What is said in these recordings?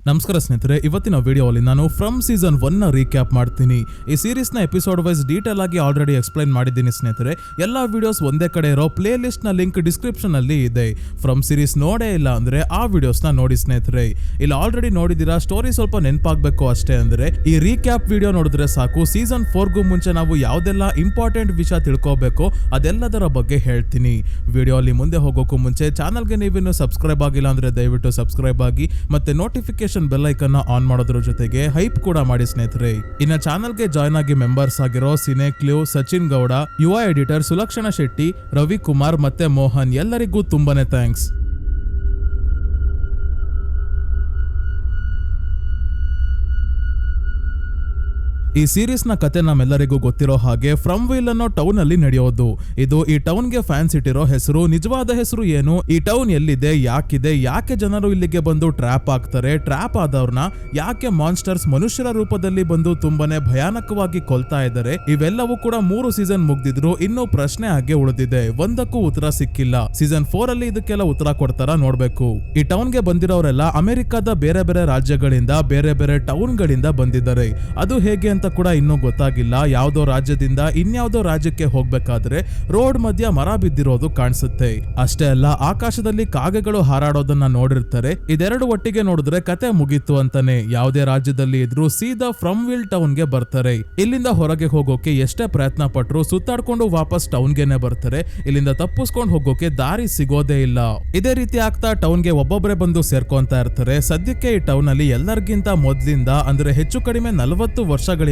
ನಮಸ್ಕಾರ ಸ್ನೇಹಿತರೆ, ಇವತ್ತಿನ ವಿಡಿಯೋಲಿ ನಾನು ಫ್ರಮ್ ಸೀಸನ್ 1 ನ ರೀಕ್ಯಾಪ್ ಮಾಡ್ತೀನಿ. ಈ ಸೀರೀಸ್ ನ ಎಪಿಸೋಡ್ ವೈಸ್ ಡೀಟೇಲ್ ಆಗಿ ಆಲ್ರೆಡಿ ಎಕ್ಸ್ಪ್ಲೈನ್ ಮಾಡಿದ್ದೀನಿ ಸ್ನೇಹಿತರೆ. ಎಲ್ಲಾ ವಿಡಿಯೋಸ್ ಒಂದೇ ಕಡೆ ಇರೋ ಪ್ಲೇ ಲಿಸ್ಟ್ ನ ಲಿಂಕ್ ಡಿಸ್ಕ್ರಿಪ್ಷನ್ ಅಲ್ಲಿ ಇದೆ. ಫ್ರಮ್ ಸೀರೀಸ್ ನೋಡೇ ಇಲ್ಲ ಅಂದ್ರೆ ಆ ವಿಡಿಯೋಸ್ ನ ನೋಡಿ ಸ್ನೇಹಿತರೆ. ಇಲ್ಲಿ ಆಲ್ರೆಡಿ ನೋಡಿದಿರಾ, ಸ್ಟೋರಿ ಸ್ವಲ್ಪ ನೆನಪಾಗಬೇಕು ಅಷ್ಟೇ. ಅಂದ್ರೆ ಈ ರೀಕ್ಯಾಪ್ ವಿಡಿಯೋ ನೋಡಿದ್ರೆ ಸಾಕು. ಸೀಸನ್ 4 ಗೂ ಮುಂಚೆ ನಾವು ಯಾವ್ದೆಲ್ಲ ಇಂಪಾರ್ಟೆಂಟ್ ವಿಷಯ ತಿಳ್ಕೋಬೇಕು ಅದೆಲ್ಲದರ ಬಗ್ಗೆ ಹೇಳ್ತೀನಿ. ವಿಡಿಯೋಲಿ ಮುಂದೆ ಹೋಗೋಕ್ಕೂ ಮುಂಚೆ ಚಾನಲ್ಗೆ ನೀವಿನ್ನು ಸಬ್ಸ್ಕ್ರೈಬ್ ಆಗಿಲ್ಲ ಅಂದ್ರೆ ದಯವಿಟ್ಟು ಸಬ್ಸ್ಕ್ರೈಬ್ ಆಗಿ, ಮತ್ತೆ ನೋಟಿಫಿಕೇಶನ್ ಬೆಲ್ ಐಕನ್ ಆನ್ ಮಾಡೋದ್ರ ಜೊತೆಗೆ ಹೈಪ್ ಕೂಡ ಮಾಡಿ ಸ್ನೇಹಿತರೆ. ಇನ್ನ ಚಾನಲ್ಗೆ ಜಾಯ್ನ್ ಆಗಿ ಮೆಂಬರ್ಸ್ ಆಗಿರೋ ಸಿನೆ ಕ್ಲೂ, ಸಚಿನ್ ಗೌಡ, ಯುವ ಎಡಿಟರ್ ಸುಲಕ್ಷಣ ಶೆಟ್ಟಿ, ರವಿಕುಮಾರ್ ಮತ್ತೆ ಮೋಹನ್ ಎಲ್ಲರಿಗೂ ತುಂಬಾನೇ ಥ್ಯಾಂಕ್ಸ್. ಈ ಸೀರೀಸ್ ನ ಕತೆ ನಮ್ಮೆಲ್ಲರಿಗೂ ಗೊತ್ತಿರೋ ಹಾಗೆ ಫ್ರಮ್ ವೀಲ್ ಅನ್ನೋ ಟೌನ್ ಅಲ್ಲಿ ನಡೆಯೋದು. ಇದು ಈ ಟೌನ್ ಗೆ ಫ್ಯಾನ್ಸ್ ಇಟ್ಟಿರೋ ಹೆಸರು. ನಿಜವಾದ ಹೆಸರು ಏನು, ಈ ಟೌನ್ ಎಲ್ಲಿದೆ, ಯಾಕಿದೆ, ಯಾಕೆ ಜನರು ಇಲ್ಲಿಗೆ ಬಂದು ಟ್ರ್ಯಾಪ್ ಆಗ್ತಾರೆ, ಟ್ರ್ಯಾಪ್ ಆದವ್ರನ್ನ ಯಾಕೆ ಮಾನ್ಸ್ಟರ್ಸ್ ಮನುಷ್ಯರ ರೂಪದಲ್ಲಿ ಬಂದು ತುಂಬಾನೇ ಭಯಾನಕವಾಗಿ ಕೊಲ್ತಾ ಇದ್ದಾರೆ, ಇವೆಲ್ಲವೂ ಕೂಡ 3 ಸೀಸನ್ ಮುಗ್ದಿದ್ರು ಇನ್ನೂ ಪ್ರಶ್ನೆ ಹಾಗೆ ಉಳಿದಿದೆ. ಒಂದಕ್ಕೂ ಉತ್ತರ ಸಿಕ್ಕಿಲ್ಲ. ಸೀಸನ್ 4 ಅಲ್ಲಿ ಇದಕ್ಕೆಲ್ಲ ಉತ್ತರ ಕೊಡ್ತಾರ ನೋಡ್ಬೇಕು. ಈ ಟೌನ್ ಗೆ ಬಂದಿರೋರೆಲ್ಲ ಅಮೆರಿಕದ ಬೇರೆ ಬೇರೆ ರಾಜ್ಯಗಳಿಂದ, ಬೇರೆ ಬೇರೆ ಟೌನ್ ಗಳಿಂದ ಬಂದಿದ್ದಾರೆ. ಅದು ಹೇಗೆ ಅಂತ ಕೂಡ ಇನ್ನೂ ಗೊತ್ತಾಗಿಲ್ಲ. ಯಾವ್ದೋ ರಾಜ್ಯದಿಂದ ಇನ್ಯಾವುದೋ ರಾಜ್ಯಕ್ಕೆ ಹೋಗ್ಬೇಕಾದ್ರೆ ರೋಡ್ ಮಧ್ಯ ಮರ ಬಿದ್ದಿರೋದು ಕಾಣಿಸುತ್ತೆ. ಅಷ್ಟೇ ಅಲ್ಲ, ಆಕಾಶದಲ್ಲಿ ಕಾಗೆಗಳು ಹಾರಾಡೋದನ್ನ ನೋಡಿರ್ತಾರೆ. ಇದೆರಡು ಒಟ್ಟಿಗೆ ನೋಡಿದ್ರೆ ಕತೆ ಮುಗೀತು ಅಂತಾನೆ. ಯಾವುದೇ ರಾಜ್ಯದಲ್ಲಿ ಇದ್ರೂ ಸೀದಾ ಫ್ರಮ್ ವೀಲ್ ಟೌನ್ ಗೆ ಬರ್ತಾರೆ. ಇಲ್ಲಿಂದ ಹೊರಗೆ ಹೋಗೋಕೆ ಎಷ್ಟೇ ಪ್ರಯತ್ನ ಪಟ್ರು ಸುತ್ತಾಡ್ಕೊಂಡು ವಾಪಸ್ ಟೌನ್ ಗೆನೆ ಬರ್ತಾರೆ. ಇಲ್ಲಿಂದ ತಪ್ಪಿಸ್ಕೊಂಡು ಹೋಗೋಕೆ ದಾರಿ ಸಿಗೋದೇ ಇಲ್ಲ. ಇದೇ ರೀತಿ ಆಗ್ತಾ ಟೌನ್ ಗೆ ಒಬ್ಬೊಬ್ಬರೇ ಬಂದು ಸೇರ್ಕೊಂತ ಇರ್ತಾರೆ. ಸದ್ಯಕ್ಕೆ ಈ ಟೌನ್ ಅಲ್ಲಿ ಎಲ್ಲರಿಗಿಂತ ಮೊದ್ಲಿಂದ ಅಂದ್ರೆ ಹೆಚ್ಚು ಕಡಿಮೆ 40 ವರ್ಷಗಳಿಂದ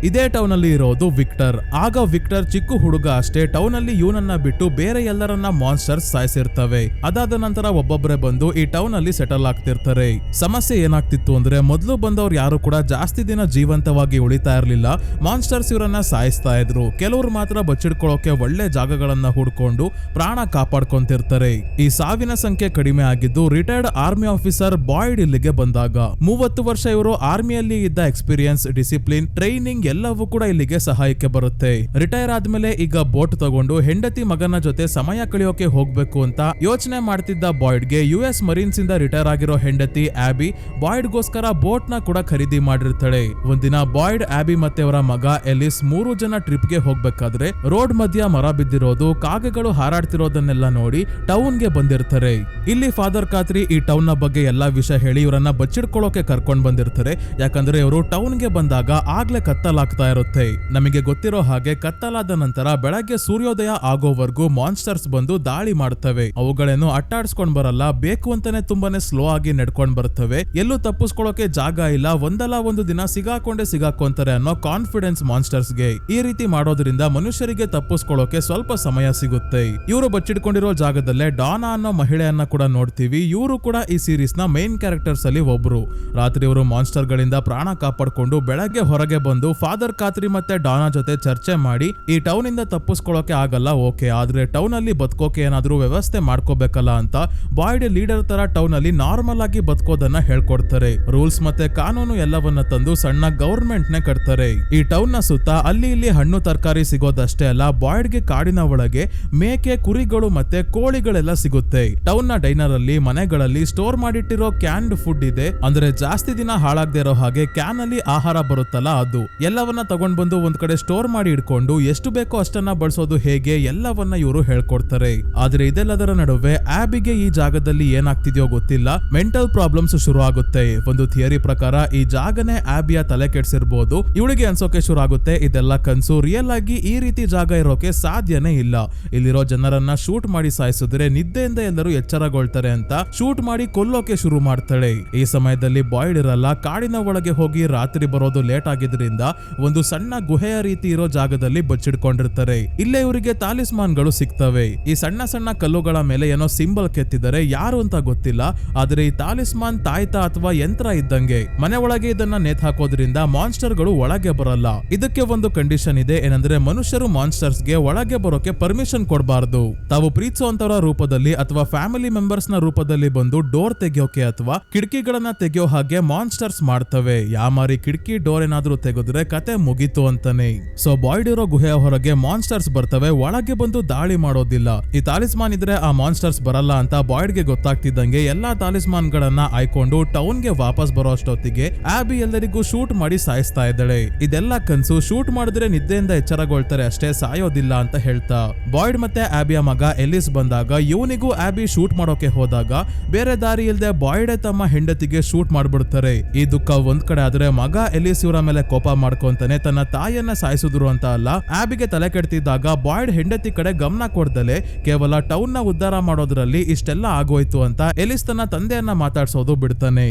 ಇದೇ ಟೌನ್ ಅಲ್ಲಿ ಇರೋದು ವಿಕ್ಟರ್. ಆಗ ವಿಕ್ಟರ್ ಚಿಕ್ಕ ಹುಡುಗ ಅಷ್ಟೇ. ಟೌನ್ ಅಲ್ಲಿ ಇವನನ್ನ ಬಿಟ್ಟು ಬೇರೆ ಎಲ್ಲರನ್ನ ಮಾನ್ಸ್ಟರ್ಸ್ ಸಾಯಿಸಿರ್ತವೆ. ಅದಾದ ನಂತರ ಒಬ್ಬೊಬ್ಬರೇ ಬಂದು ಈ ಟೌನ್ ಅಲ್ಲಿ ಸೆಟಲ್ ಆಗ್ತಿರ್ತಾರೆ. ಸಮಸ್ಯೆ ಏನಾಗ್ತಿತ್ತು ಅಂದ್ರೆ, ಮೊದಲು ಬಂದವ್ರು ಯಾರು ಕೂಡ ಜಾಸ್ತಿ ದಿನ ಜೀವಂತವಾಗಿ ಉಳಿತಾ ಇರ್ಲಿಲ್ಲ. ಮಾನ್ಸ್ಟರ್ಸ್ ಇವರನ್ನ ಸಾಯಿಸ್ತಾ ಇದ್ರು. ಕೆಲವರು ಮಾತ್ರ ಬಚ್ಚಿಡ್ಕೊಳ್ಳೋಕೆ ಒಳ್ಳೆ ಜಾಗಗಳನ್ನ ಹುಡ್ಕೊಂಡು ಪ್ರಾಣ ಕಾಪಾಡ್ಕೊಂತಿರ್ತಾರೆ. ಈ ಸಾವಿನ ಸಂಖ್ಯೆ ಕಡಿಮೆ ಆಗಿದ್ದು ರಿಟೈರ್ಡ್ ಆರ್ಮಿ ಆಫೀಸರ್ ಬಾಯ್ಡ್ ಇಲ್ಲಿಗೆ ಬಂದಾಗ. 30 ವರ್ಷ ಇವರು ಆರ್ಮಿಯಲ್ಲಿ ಇದ್ದ ಎಕ್ಸ್ಪೀರಿಯನ್ಸ್, ಡಿಸಿಪ್ಲಿನ್, ಟ್ರೈನಿಂಗ್ ಎಲ್ಲವೂ ಕೂಡ ಇಲ್ಲಿಗೆ ಸಹಾಯಕ್ಕೆ ಬರುತ್ತೆ. ರಿಟೈರ್ ಆದ್ಮೇಲೆ ಈಗ ಬೋಟ್ ತಗೊಂಡು ಹೆಂಡತಿ ಮಗನ ಜೊತೆ ಸಮಯ ಕಳೆಯೋಕೆ ಹೋಗ್ಬೇಕು ಅಂತ ಯೋಚನೆ ಮಾಡ್ತಿದ್ದ ಬಾಯ್ಡ್ಗೆ US ಮರೀನ್ಸ್ ಇಂದ ರಿಟೈರ್ ಆಗಿರೋ ಹೆಂಡತಿ ಆಬಿ ಬಾಯ್ಡ್ಗೋಸ್ಕರ ಬೋಟ್ ನ ಕೂಡ ಖರೀದಿ ಮಾಡಿರ್ತಾಳೆ. ಒಂದಿನ ಬಾಯ್ಡ್, ಆಬಿ ಮತ್ತೆ ಅವರ ಮಗ ಎಲಿಸ್ 3 ಜನ ಟ್ರಿಪ್ ಗೆ ಹೋಗ್ಬೇಕಾದ್ರೆ ರೋಡ್ ಮಧ್ಯ ಮರ ಬಿದ್ದಿರೋದು, ಕಾಗೆಗಳು ಹಾರಾಡ್ತಿರೋದನ್ನೆಲ್ಲ ನೋಡಿ ಟೌನ್ ಗೆ ಬಂದಿರ್ತಾರೆ. ಇಲ್ಲಿ ಫಾದರ್ ಖಾತ್ರಿ ಈ ಟೌನ್ ನ ಬಗ್ಗೆ ಎಲ್ಲಾ ವಿಷಯ ಹೇಳಿ ಇವರನ್ನ ಬಚ್ಚಿಡ್ಕೊಳ್ಳೋಕೆ ಕರ್ಕೊಂಡ್ ಬಂದಿರ್ತಾರೆ. ಯಾಕಂದ್ರೆ ಇವರು ಟೌನ್ ಗೆ ಬಂದಾಗ ಆಗ್ಲೇ ಕತ್ತಲಾಗ್ತಾ ಇರುತ್ತೆ. ನಮಗೆ ಗೊತ್ತಿರೋ ಹಾಗೆ ಕತ್ತಲಾದ ನಂತರ ಬೆಳಗ್ಗೆ ಸೂರ್ಯೋದಯ ಆಗೋವರೆಗೂ ಮಾನ್ಸ್ಟರ್ಸ್ ಬಂದು ದಾಳಿ ಮಾಡ್ತವೆ. ಅವುಗಳೇನು ಅಟ್ಟಾಡ್ಸ್ಕೊಂಡ್ ಬರಲ್ಲ, ಬೇಕು ಅಂತಾನೆ ತುಂಬಾನೇ ಸ್ಲೋ ಆಗಿ ನಡ್ಕೊಂಡ್ ಬರ್ತವೆ. ಎಲ್ಲೂ ತಪ್ಪಿಸ್ಕೊಳ್ಳೋಕೆ ಜಾಗ ಇಲ್ಲ. ಒಂದಲ್ಲ ಒಂದು ದಿನ ಸಿಗಾಕೊಂತಾರೆ ಅನ್ನೋ ಕಾನ್ಫಿಡೆನ್ಸ್ ಮಾನ್ಸ್ಟರ್ಸ್ ಗೆ. ಈ ರೀತಿ ಮಾಡೋದ್ರಿಂದ ಮನುಷ್ಯರಿಗೆ ತಪ್ಪಿಸ್ಕೊಳ್ಳೋಕೆ ಸ್ವಲ್ಪ ಸಮಯ ಸಿಗುತ್ತೆ. ಇವರು ಬಚ್ಚಿಡ್ಕೊಂಡಿರೋ ಜಾಗದಲ್ಲೇ ಡಾನಾ ಅನ್ನೋ ಮಹಿಳೆಯನ್ನ ಕೂಡ ನೋಡ್ತೀವಿ. ಇವರು ಕೂಡ ಈ ಸೀರೀಸ್ ನ ಮೇನ್ ಕ್ಯಾರೆಕ್ಟರ್ಸ್ ಅಲ್ಲಿ ಒಬ್ರು. ರಾತ್ರಿ ಇವರು ಮಾನ್ಸ್ಟರ್ ಗಳಿಂದ ಪ್ರಾಣ ಕಾಪಾಡ್ಕೊಂಡು ಬೆಳಗ್ಗೆ ಹೊರಗೆ ಬಂದು ಫಾದರ್ ಖಾತ್ರಿ ಮತ್ತೆ ಡಾನಾ ಜೊತೆ ಚರ್ಚೆ ಮಾಡಿ ಈ ಟೌನ್ ಇಂದ ತಪ್ಪಿಸ್ಕೊಳ್ಳೋಕೆ ಆಗಲ್ಲ, ಓಕೆ, ಆದ್ರೆ ಟೌನ್ ಅಲ್ಲಿ ಬದುಕೋಕೆ ಏನಾದ್ರೂ ವ್ಯವಸ್ಥೆ ಮಾಡ್ಕೋಬೇಕಲ್ಲ ಅಂತ ಬಾಯ್ಡ್ ಲೀಡರ್ ತರ ಟೌನ್ ಅಲ್ಲಿ ನಾರ್ಮಲ್ ಆಗಿ ಬದುಕೋದನ್ನ ಹೇಳ್ಕೊಡ್ತಾರೆ. ರೂಲ್ಸ್ ಮತ್ತೆ ಕಾನೂನು ಎಲ್ಲವನ್ನ ತಂದು ಸಣ್ಣ ಗವರ್ಮೆಂಟ್ ನೇ ಕಟ್ತಾರೆ. ಈ ಟೌನ್ ನ ಸುತ್ತ ಅಲ್ಲಿ ಇಲ್ಲಿ ಹಣ್ಣು ತರಕಾರಿ ಸಿಗೋದಷ್ಟೇ ಅಲ್ಲ, ಬಾಯ್ಡ್ ಗೆ ಕಾಡಿನ ಒಳಗೆ ಮೇಕೆ, ಕುರಿಗಳು ಮತ್ತೆ ಕೋಳಿಗಳೆಲ್ಲ ಸಿಗುತ್ತೆ. ಟೌನ್ ನ ಡೈನರ್ ಅಲ್ಲಿ, ಮನೆಗಳಲ್ಲಿ ಸ್ಟೋರ್ ಮಾಡಿಟ್ಟಿರೋ ಕ್ಯಾನ್ಡ್ ಫುಡ್ ಇದೆ. ಅಂದ್ರೆ ಜಾಸ್ತಿ ದಿನ ಹಾಳಾಗದೆ ಇರೋ ಹಾಗೆ ಕ್ಯಾನ್ ಅಲ್ಲಿ ಆಹಾರ ಬರುತ್ತಲ್ಲ ಅದು. ಎಲ್ಲವನ್ನ ತಗೊಂಡ್ ಬಂದು ಒಂದ್ ಕಡೆ ಸ್ಟೋರ್ ಮಾಡಿ ಇಟ್ಕೊಂಡು ಎಷ್ಟು ಬೇಕೋ ಅಷ್ಟನ್ನ ಬಳಸೋದು ಹೇಗೆ ಎಲ್ಲವನ್ನ ಇವರು ಹೇಳ್ಕೊಡ್ತಾರೆ. ಆದ್ರೆ ಇದೆಲ್ಲದರ ನಡುವೆ ಆಬಿಗೆ ಈ ಜಾಗದಲ್ಲಿ ಏನಾಗ್ತಿದ್ಯೋ ಗೊತ್ತಿಲ್ಲ, ಮೆಂಟಲ್ ಪ್ರಾಬ್ಲಮ್ಸ್ ಶುರು ಆಗುತ್ತೆ. ಒಂದು ಥಿಯರಿ ಪ್ರಕಾರ ಈ ಜಾಗನೇ ಆಬಿಯ ತಲೆ ಕೆಡ್ಸಿರ್ಬೋದು. ಇವಳಿಗೆ ಅನ್ಸೋಕೆ ಶುರು ಆಗುತ್ತೆ ಇದೆಲ್ಲ ಕನ್ಸು, ರಿಯಲ್ ಆಗಿ ಈ ರೀತಿ ಜಾಗ ಇರೋಕೆ ಸಾಧ್ಯನೇ ಇಲ್ಲ. ಇಲ್ಲಿರೋ ಜನರನ್ನ ಶೂಟ್ ಮಾಡಿ ಸಾಯಿಸಿದ್ರೆ ನಿದ್ದೆಯಿಂದ ಎಲ್ಲರೂ ಎಚ್ಚರಗೊಳ್ತಾರೆ ಅಂತ ಶೂಟ್ ಮಾಡಿ ಕೊಲ್ಲೋಕೆ ಶುರು ಮಾಡ್ತಾಳೆ. ಈ ಸಮಯದಲ್ಲಿ ಬಾಯ್ಡ್ ಇರಲ್ಲ. ಕಾಡಿನ ಒಳಗೆ ಹೋಗಿ ರಾತ್ರಿ ಬರೋದು ಲೇಟ್ ಆಗಿದ್ರಿಂದ ಒಂದು ಸಣ್ಣ ಗುಹೆಯ ರೀತಿ ಇರೋ ಜಾಗದಲ್ಲಿ ಬಚ್ಚಿಡ್ಕೊಂಡಿರ್ತಾರೆ. ಇಲ್ಲೇ ಇವರಿಗೆ ತಾಲಿಸ್ಮಾನ್ಗಳು ಸಿಗ್ತವೆ. ಈ ಸಣ್ಣ ಸಣ್ಣ ಕಲ್ಲುಗಳ ಮೇಲೆ ಏನೋ ಸಿಂಬಲ್ ಕೆತ್ತಿದ್ದಾರೆ, ಯಾರು ಅಂತ ಗೊತ್ತಿಲ್ಲ. ಆದ್ರೆ ಈ ತಾಲಿಸ್ಮಾನ್ ತಾಯ್ತ ಅಥವಾ ಯಂತ್ರ ಇದ್ದಂಗೆ. ಮನೆ ಒಳಗೆ ಇದನ್ನ ನೇತ್ ಹಾಕೋದ್ರಿಂದ ಮಾನ್ಸ್ಟರ್ ಗಳು ಒಳಗೆ ಬರಲ್ಲ. ಇದಕ್ಕೆ ಒಂದು ಕಂಡೀಷನ್ ಇದೆ, ಏನಂದ್ರೆ ಮನುಷ್ಯರು ಮಾನ್ಸ್ಟರ್ಸ್ ಗೆ ಒಳಗೆ ಬರೋಕೆ ಪರ್ಮಿಷನ್ ಕೊಡಬಾರ್ದು. ತಾವು ಪ್ರೀತಿಸುವಂತವರ ರೂಪದಲ್ಲಿ ಅಥವಾ ಫ್ಯಾಮಿಲಿ ಮೆಂಬರ್ಸ್ ನ ರೂಪದಲ್ಲಿ ಬಂದು ಡೋರ್ ತೆಗೆಯೋಕೆ ಅಥವಾ ಕಿಟಕಿಗಳನ್ನ ತೆಗೆಯೋ ಹಾಗೆ ಮಾನ್ಸ್ಟರ್ಸ್ ಮಾಡ್ತವೆ. ಯಾಮಾರಿ ಕಿಟಕಿ ಡೋರ್ ಏನಾದ್ರೂ ತೆಗೆದ್ರೆ ಕತೆ ಮುಗೀತು ಅಂತಾನೆ. ಸೊ ಬಾಯ್ಡ್ ಇರೋ ಗುಹೆಯ ಹೊರಗೆ ಮಾನ್ಸ್ಟರ್ಸ್ ಬರ್ತವೆ, ಒಳಗೆ ಬಂದು ದಾಳಿ ಮಾಡೋದಿಲ್ಲ. ಈ ತಾಲಿಸ್ಮಾನ್ ಇದ್ರೆ ಆ ಮಾನ್ಸ್ಟರ್ಸ್ ಬರಲ್ಲ ಅಂತ ಬಾಯ್ಡ್ಗೆ ಗೊತ್ತಾಗ್ತಿದ್ದಂಗೆ ಎಲ್ಲಾ ತಾಲಿಸ್ಮಾನ್ ಗಳನ್ನ ಆಯ್ಕೊಂಡು ಟೌನ್ಗೆ ವಾಪಸ್ ಬರೋ ಅಷ್ಟೊತ್ತಿಗೆ ಆಬಿ ಎಲ್ಲರಿಗೂ ಶೂಟ್ ಮಾಡಿ ಸಾಯಿಸ್ತಾ ಇದ್ದಾಳೆ. ಇದೆಲ್ಲ ಕನ್ಸು, ಶೂಟ್ ಮಾಡಿದ್ರೆ ನಿದ್ದೆಯಿಂದ ಎಚ್ಚರಗೊಳ್ತಾರೆ ಅಷ್ಟೇ, ಸಾಯೋದಿಲ್ಲ ಅಂತ ಹೇಳ್ತಾ ಬಾಯ್ಡ್ ಮತ್ತೆ ಆಬಿಯ ಮಗ ಎಲಿಸ್ ಬಂದಾಗ ಇವನಿಗೂ ಆಬಿ ಶೂಟ್ ಮಾಡೋಕೆ ಹೋದಾಗ ಬೇರೆ ದಾರಿ ಇಲ್ಲದೆ ಬಾಯ್ಡೆ ತಮ್ಮ ಹೆಂಡತಿಗೆ ಶೂಟ್ ಮಾಡ್ಬಿಡ್ತಾರೆ. ಈ ದುಃಖ ಒಂದ್ ಕಡೆ ಆದ್ರೆ ಮಗ ಎಲಿಸ್ ಇವರ ಮೇಲೆ ಕೋಪ ಮಾಡ್ಕೊಂತಾನೆ. ತನ್ನ ತಾಯಿಯನ್ನ ಸಾಯಿಸಿದ್ರು ಅಂತ ಅಲ್ಲ, ಆಬಿಗೆ ತಲೆ ಕೆಡ್ತಿದ್ದಾಗ ಬಾಯ್ಡ್ ಹೆಂಡತಿ ಕಡೆ ಗಮನ ಕೊಡ್ದಲೆ ಕೇವಲ ಟೌನ್ ನ ಉದ್ಧಾರ ಮಾಡೋದ್ರಲ್ಲಿ ಇಷ್ಟೆಲ್ಲ ಆಗೋಯ್ತು ಅಂತ ಎಲಿಸ್ ತನ್ನ ತಂದೆಯನ್ನ ಮಾತಾಡ್ಸೋದು ಬಿಡ್ತಾನೆ.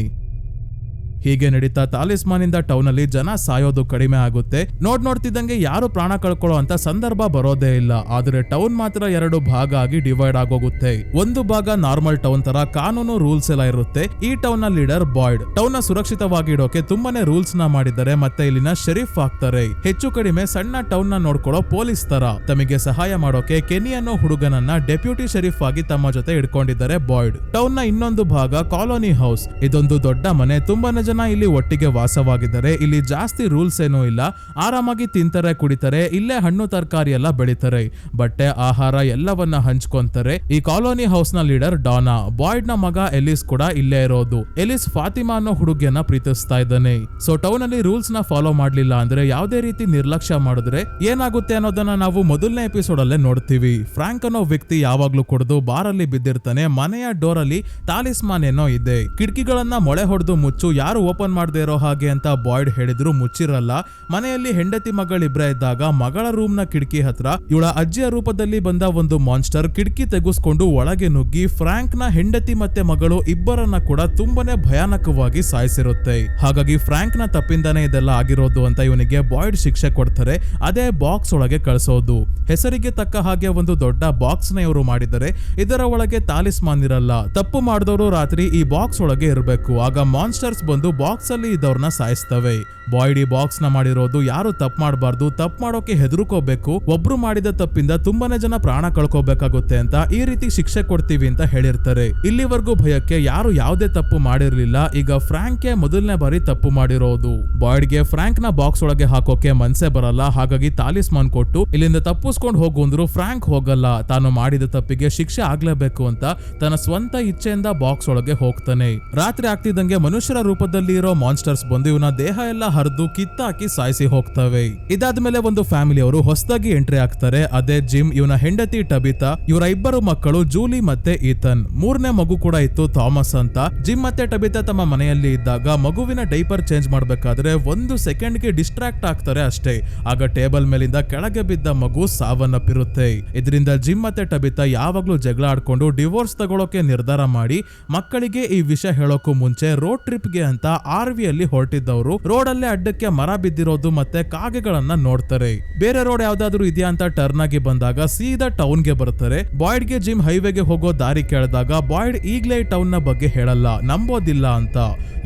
ಹೀಗೆ ನಡೀತಾ ತಾಲಿಸ್ಮಾನ್ ಇಂದ ಟೌನ್ ಅಲ್ಲಿ ಜನ ಸಾಯೋದು ಕಡಿಮೆ ಆಗುತ್ತೆ. ನೋಡ್ತಿದ್ದಂಗೆ ಯಾರು ಪ್ರಾಣ ಕಳ್ಕೊಳ್ಳೋ ಅಂತ ಸಂದರ್ಭ ಬರೋದೇ ಇಲ್ಲ. ಆದ್ರೆ ಟೌನ್ ಮಾತ್ರ 2 ಭಾಗ ಆಗಿ ಡಿವೈಡ್ ಆಗೋಗುತ್ತೆ. ಒಂದು ಭಾಗ ನಾರ್ಮಲ್ ಟೌನ್ ತರ ಕಾನೂನು ರೂಲ್ಸ್ ಎಲ್ಲ ಇರುತ್ತೆ. ಈ ಟೌನ್ ನ ಲೀಡರ್ ಬಾಯ್ಡ್ ಟೌನ್ ನ ಸುರಕ್ಷಿತವಾಗಿ ಇಡೋಕೆ ತುಂಬಾನೇ ರೂಲ್ಸ್ ನ ಮಾಡಿದ್ದಾರೆ. ಮತ್ತೆ ಇಲ್ಲಿನ ಶೆರೀಫ್ ಆಗ್ತಾರೆ. ಹೆಚ್ಚು ಕಡಿಮೆ ಸಣ್ಣ ಟೌನ್ ನ ನೋಡ್ಕೊಳ್ಳೋ ಪೊಲೀಸ್ ತರ. ತಮಗೆ ಸಹಾಯ ಮಾಡೋಕೆ ಕೆನಿ ಅನ್ನೋ ಹುಡುಗನನ್ನ ಡೆಪ್ಯೂಟಿ ಶೆರೀಫ್ ಆಗಿ ತಮ್ಮ ಜೊತೆ ಇಟ್ಕೊಂಡಿದ್ದಾರೆ ಬಾಯ್ಡ್. ಟೌನ್ ನ ಇನ್ನೊಂದು ಭಾಗ ಕಾಲೋನಿ ಹೌಸ್. ಇದೊಂದು ದೊಡ್ಡ ಮನೆ, ತುಂಬಾನೇ ಜನ ಇಲ್ಲಿ ಒಟ್ಟಿಗೆ ವಾಸವಾಗಿದ್ದಾರೆ. ಇಲ್ಲಿ ಜಾಸ್ತಿ ರೂಲ್ಸ್ ಏನೂ ಇಲ್ಲ, ಆರಾಮಾಗಿ ತಿಂತಾರೆ, ಕುಡಿತಾರೆ, ಇಲ್ಲೇ ಹಣ್ಣು ತರಕಾರಿ ಎಲ್ಲ ಬೆಳಿತಾರೆ, ಬಟ್ಟೆ ಆಹಾರ ಎಲ್ಲವನ್ನ ಹಂಚ್ಕೊಂತಾರೆ. ಈ ಕಾಲೋನಿ ಹೌಸ್ ನ ಲೀಡರ್ ಡಾನಾ. ಬಾಯ್ಡ್ ನ ಮಗ ಎಲಿಸ್ ಕೂಡ ಇಲ್ಲೇ ಇರೋದು. ಎಲಿಸ್ ಫಾತಿಮಾ ಅನ್ನೋ ಹುಡುಗಿಯನ್ನ ಪ್ರೀತಿಸ್ತಾ ಇದ್ದಾನೆ. ಸೊ ಟೌನ್ ಅಲ್ಲಿ ರೂಲ್ಸ್ ನ ಫಾಲೋ ಮಾಡ್ಲಿಲ್ಲ ಅಂದ್ರೆ, ಯಾವುದೇ ರೀತಿ ನಿರ್ಲಕ್ಷ್ಯ ಮಾಡಿದ್ರೆ ಏನಾಗುತ್ತೆ ಅನ್ನೋದನ್ನ ನಾವು ಮೊದಲನೇ ಎಪಿಸೋಡ್ ಅಲ್ಲೇ ನೋಡ್ತೀವಿ. ಫ್ರಾಂಕ್ ಅನ್ನೋ ವ್ಯಕ್ತಿ ಯಾವಾಗ್ಲೂ ಕುಡಿದು ಬಾರಲ್ಲಿ ಬಿದ್ದಿರ್ತಾನೆ. ಮನೆಯ ಡೋರ್ ಅಲ್ಲಿ ತಾಲಿಸ್ಮಾನ್ ಏನೋ ಇದೆ. ಕಿಟಕಿಗಳನ್ನ ಮೊಳೆ ಹೊಡೆದು ಮುಚ್ಚು, ಯಾರು ಓಪನ್ ಮಾಡದೇ ಇರೋ ಹಾಗೆ ಅಂತ ಬಾಯ್ಡ್ ಹೇಳಿದ್ರು ಮುಚ್ಚಿರಲ್ಲ. ಮನೆಯಲ್ಲಿ ಹೆಂಡತಿ ಮಗಳಿಬ್ರೆ ಇದ್ದಾಗ ಮಗಳ ರೂಮ್ ನ ಕಿಟಕಿ ಹತ್ರ ಇವಳ ಅಜ್ಜಿಯ ರೂಪದಲ್ಲಿ ಬಂದ ಒಂದು ಮಾನ್ಸ್ಟರ್ ಕಿಟಕಿ ತೆಗೆಸ್ಕೊಂಡು ಒಳಗೆ ನುಗ್ಗಿ ಫ್ರಾಂಕ್ ನ ಹೆಂಡತಿ ಮತ್ತೆ ಮಗಳು ಇಬ್ಬರನ್ನ ಕೂಡ ತುಂಬಾನೇ ಭಯಾನಕವಾಗಿ ಸಾಯಿಸಿರುತ್ತೆ. ಹಾಗಾಗಿ ಫ್ರಾಂಕ್ ನ ತಪ್ಪಿಂದಾನೇ ಇದೆಲ್ಲ ಆಗಿರೋದು ಅಂತ ಇವನಿಗೆ ಬಾಯ್ಡ್ ಶಿಕ್ಷೆ ಕೊಡ್ತಾರೆ. ಅದೇ ಬಾಕ್ಸ್ ಒಳಗೆ ಕಳಿಸೋದು. ಹೆಸರಿಗೆ ತಕ್ಕ ಹಾಗೆ ಒಂದು ದೊಡ್ಡ ಬಾಕ್ಸ್ ನ ಇವರು ಮಾಡಿದರೆ. ಇದರ ಒಳಗೆ ತಾಲಿಸ್ಮಾನ್ ಇರಲ್ಲ. ತಪ್ಪು ಮಾಡಿದವರು ರಾತ್ರಿ ಈ ಬಾಕ್ಸ್ ಒಳಗೆ ಇರಬೇಕು. ಆಗ ಮಾನ್ಸ್ಟರ್ಸ್ ಬಂದು ಬಾಕ್ಸ್ ಅಲ್ಲಿ ಇದ್ದವ್ರನ್ನ ಸಾಯಿಸ್ತವೆ. ಬಾಯ್ಡ್ ಈ ಬಾಕ್ಸ್ ನ ಮಾಡಿರೋದು ಯಾರು ತಪ್ಪು ಮಾಡಬಾರ್ದು, ತಪ್ಪು ಮಾಡೋಕೆ ಹೆದರ್ಕೋಬೇಕು, ಒಬ್ರು ಮಾಡಿದ ತಪ್ಪಿಂದ ತುಂಬಾನೇ ಜನ ಪ್ರಾಣ ಕಳ್ಕೋಬೇಕಾಗುತ್ತೆ ಅಂತ ಈ ರೀತಿ ಶಿಕ್ಷೆ ಕೊಡ್ತೀವಿ ಅಂತ ಹೇಳಿರ್ತಾರೆ. ಇಲ್ಲಿವರೆಗೂ ಭಯಕ್ಕೆ ಯಾರು ಯಾವುದೇ ತಪ್ಪು ಮಾಡಿರ್ಲಿಲ್ಲ. ಈಗ ಫ್ರಾಂಕ್ ಮೊದಲನೇ ಬಾರಿ ತಪ್ಪು ಮಾಡಿರೋದು. ಬಾಯ್ಡ್ಗೆ ಫ್ರಾಂಕ್ ನ ಬಾಕ್ಸ್ ಒಳಗೆ ಹಾಕೋಕೆ ಮನ್ಸೆ ಬರಲ್ಲ. ಹಾಗಾಗಿ ತಾಲಿಸ್ಮಾನ್ ಕೊಟ್ಟು ಇಲ್ಲಿಂದ ತಪ್ಪಿಸ್ಕೊಂಡು ಹೋಗು ಅಂದ್ರು ಫ್ರಾಂಕ್ ಹೋಗಲ್ಲ. ತಾನು ಮಾಡಿದ ತಪ್ಪಿಗೆ ಶಿಕ್ಷೆ ಆಗ್ಲೇಬೇಕು ಅಂತ ತನ್ನ ಸ್ವಂತ ಇಚ್ಛೆಯಿಂದ ಬಾಕ್ಸ್ ಒಳಗೆ ಹೋಗ್ತಾನೆ. ರಾತ್ರಿ ಆಗ್ತಿದ್ದಂಗೆ ಮನುಷ್ಯರ ರೂಪದಲ್ಲಿ ಇರೋ ಮಾನ್ಸ್ಟರ್ಸ್ ಬಂದು ಇವನ ದೇಹ ಎಲ್ಲ ಹರಿದು ಕಿತ್ತಾಕಿ ಸಾಯಿಸಿ ಹೋಗ್ತವೆ. ಇದಾದ್ಮೇಲೆ ಒಂದು ಫ್ಯಾಮಿಲಿ ಅವರು ಹೊಸದಾಗಿ ಎಂಟ್ರಿ ಆಗ್ತಾರೆ. ಅದೇ ಜಿಮ್, ಇವನ ಹೆಂಡತಿ ಟಬಿತಾ, ಇವರ ಇಬ್ಬರು ಮಕ್ಕಳು ಜೂಲಿ ಮತ್ತೆ ಈತನ್. 3ನೇ ಮಗು ಕೂಡ ಇತ್ತು, ಥಾಮಸ್ ಅಂತ. ಜಿಮ್ ಮತ್ತೆ ಟಬಿತಾ ತಮ್ಮ ಮನೆಯಲ್ಲಿ ಇದ್ದಾಗ ಮಗುವಿನ ಡೈಪರ್ ಚೇಂಜ್ ಮಾಡ್ಬೇಕಾದ್ರೆ 1 ಸೆಕೆಂಡ್ಗೆ ಡಿಸ್ಟ್ರಾಕ್ಟ್ ಆಗ್ತಾರೆ ಅಷ್ಟೇ. ಆಗ ಟೇಬಲ್ ಮೇಲಿಂದ ಕೆಳಗೆ ಬಿದ್ದ ಮಗು ಸಾವನ್ನಪ್ಪಿರುತ್ತೆ. ಇದರಿಂದ ಜಿಮ್ ಮತ್ತೆ ಟಬಿತಾ ಯಾವಾಗ್ಲೂ ಜಗಳ ಆಡ್ಕೊಂಡು ಡಿವೋರ್ಸ್ ತಗೊಳ್ಳೋಕೆ ನಿರ್ಧಾರ ಮಾಡಿ ಮಕ್ಕಳಿಗೆ ಈ ವಿಷಯ ಹೇಳೋಕು ಮುಂಚೆ ರೋಡ್ ಟ್ರಿಪ್ಗೆ ಅಂತ RV ಅಲ್ಲಿ ಹೊರಟಿದ್ದವರು ರೋಡ್ ಅಲ್ಲೇ ಅಡ್ಡಕ್ಕೆ ಮರ ಬಿದ್ದಿರೋದು ಮತ್ತೆ ಕಾಗೆಗಳನ್ನ ನೋಡ್ತಾರೆ. ಬೇರೆ ರೋಡ್ ಯಾವ್ದಾದ್ರು ಇದೆಯಾ ಅಂತ ಟರ್ನ್ ಆಗಿ ಬಂದಾಗ ಸೀದಾ ಟೌನ್ ಗೆ ಬರ್ತಾರೆ. ಬಾಯ್ಡ್ ಗೆ ಜಿಮ್ ಹೈವೇಗೆ ಹೋಗೋ ದಾರಿ ಕೇಳಿದಾಗ ಬಾಯ್ಡ್ ಈಗ್ಲೇ ಟೌನ್ ನ ಬಗ್ಗೆ ಹೇಳಲ್ಲ, ನಂಬೋದಿಲ್ಲ ಅಂತ.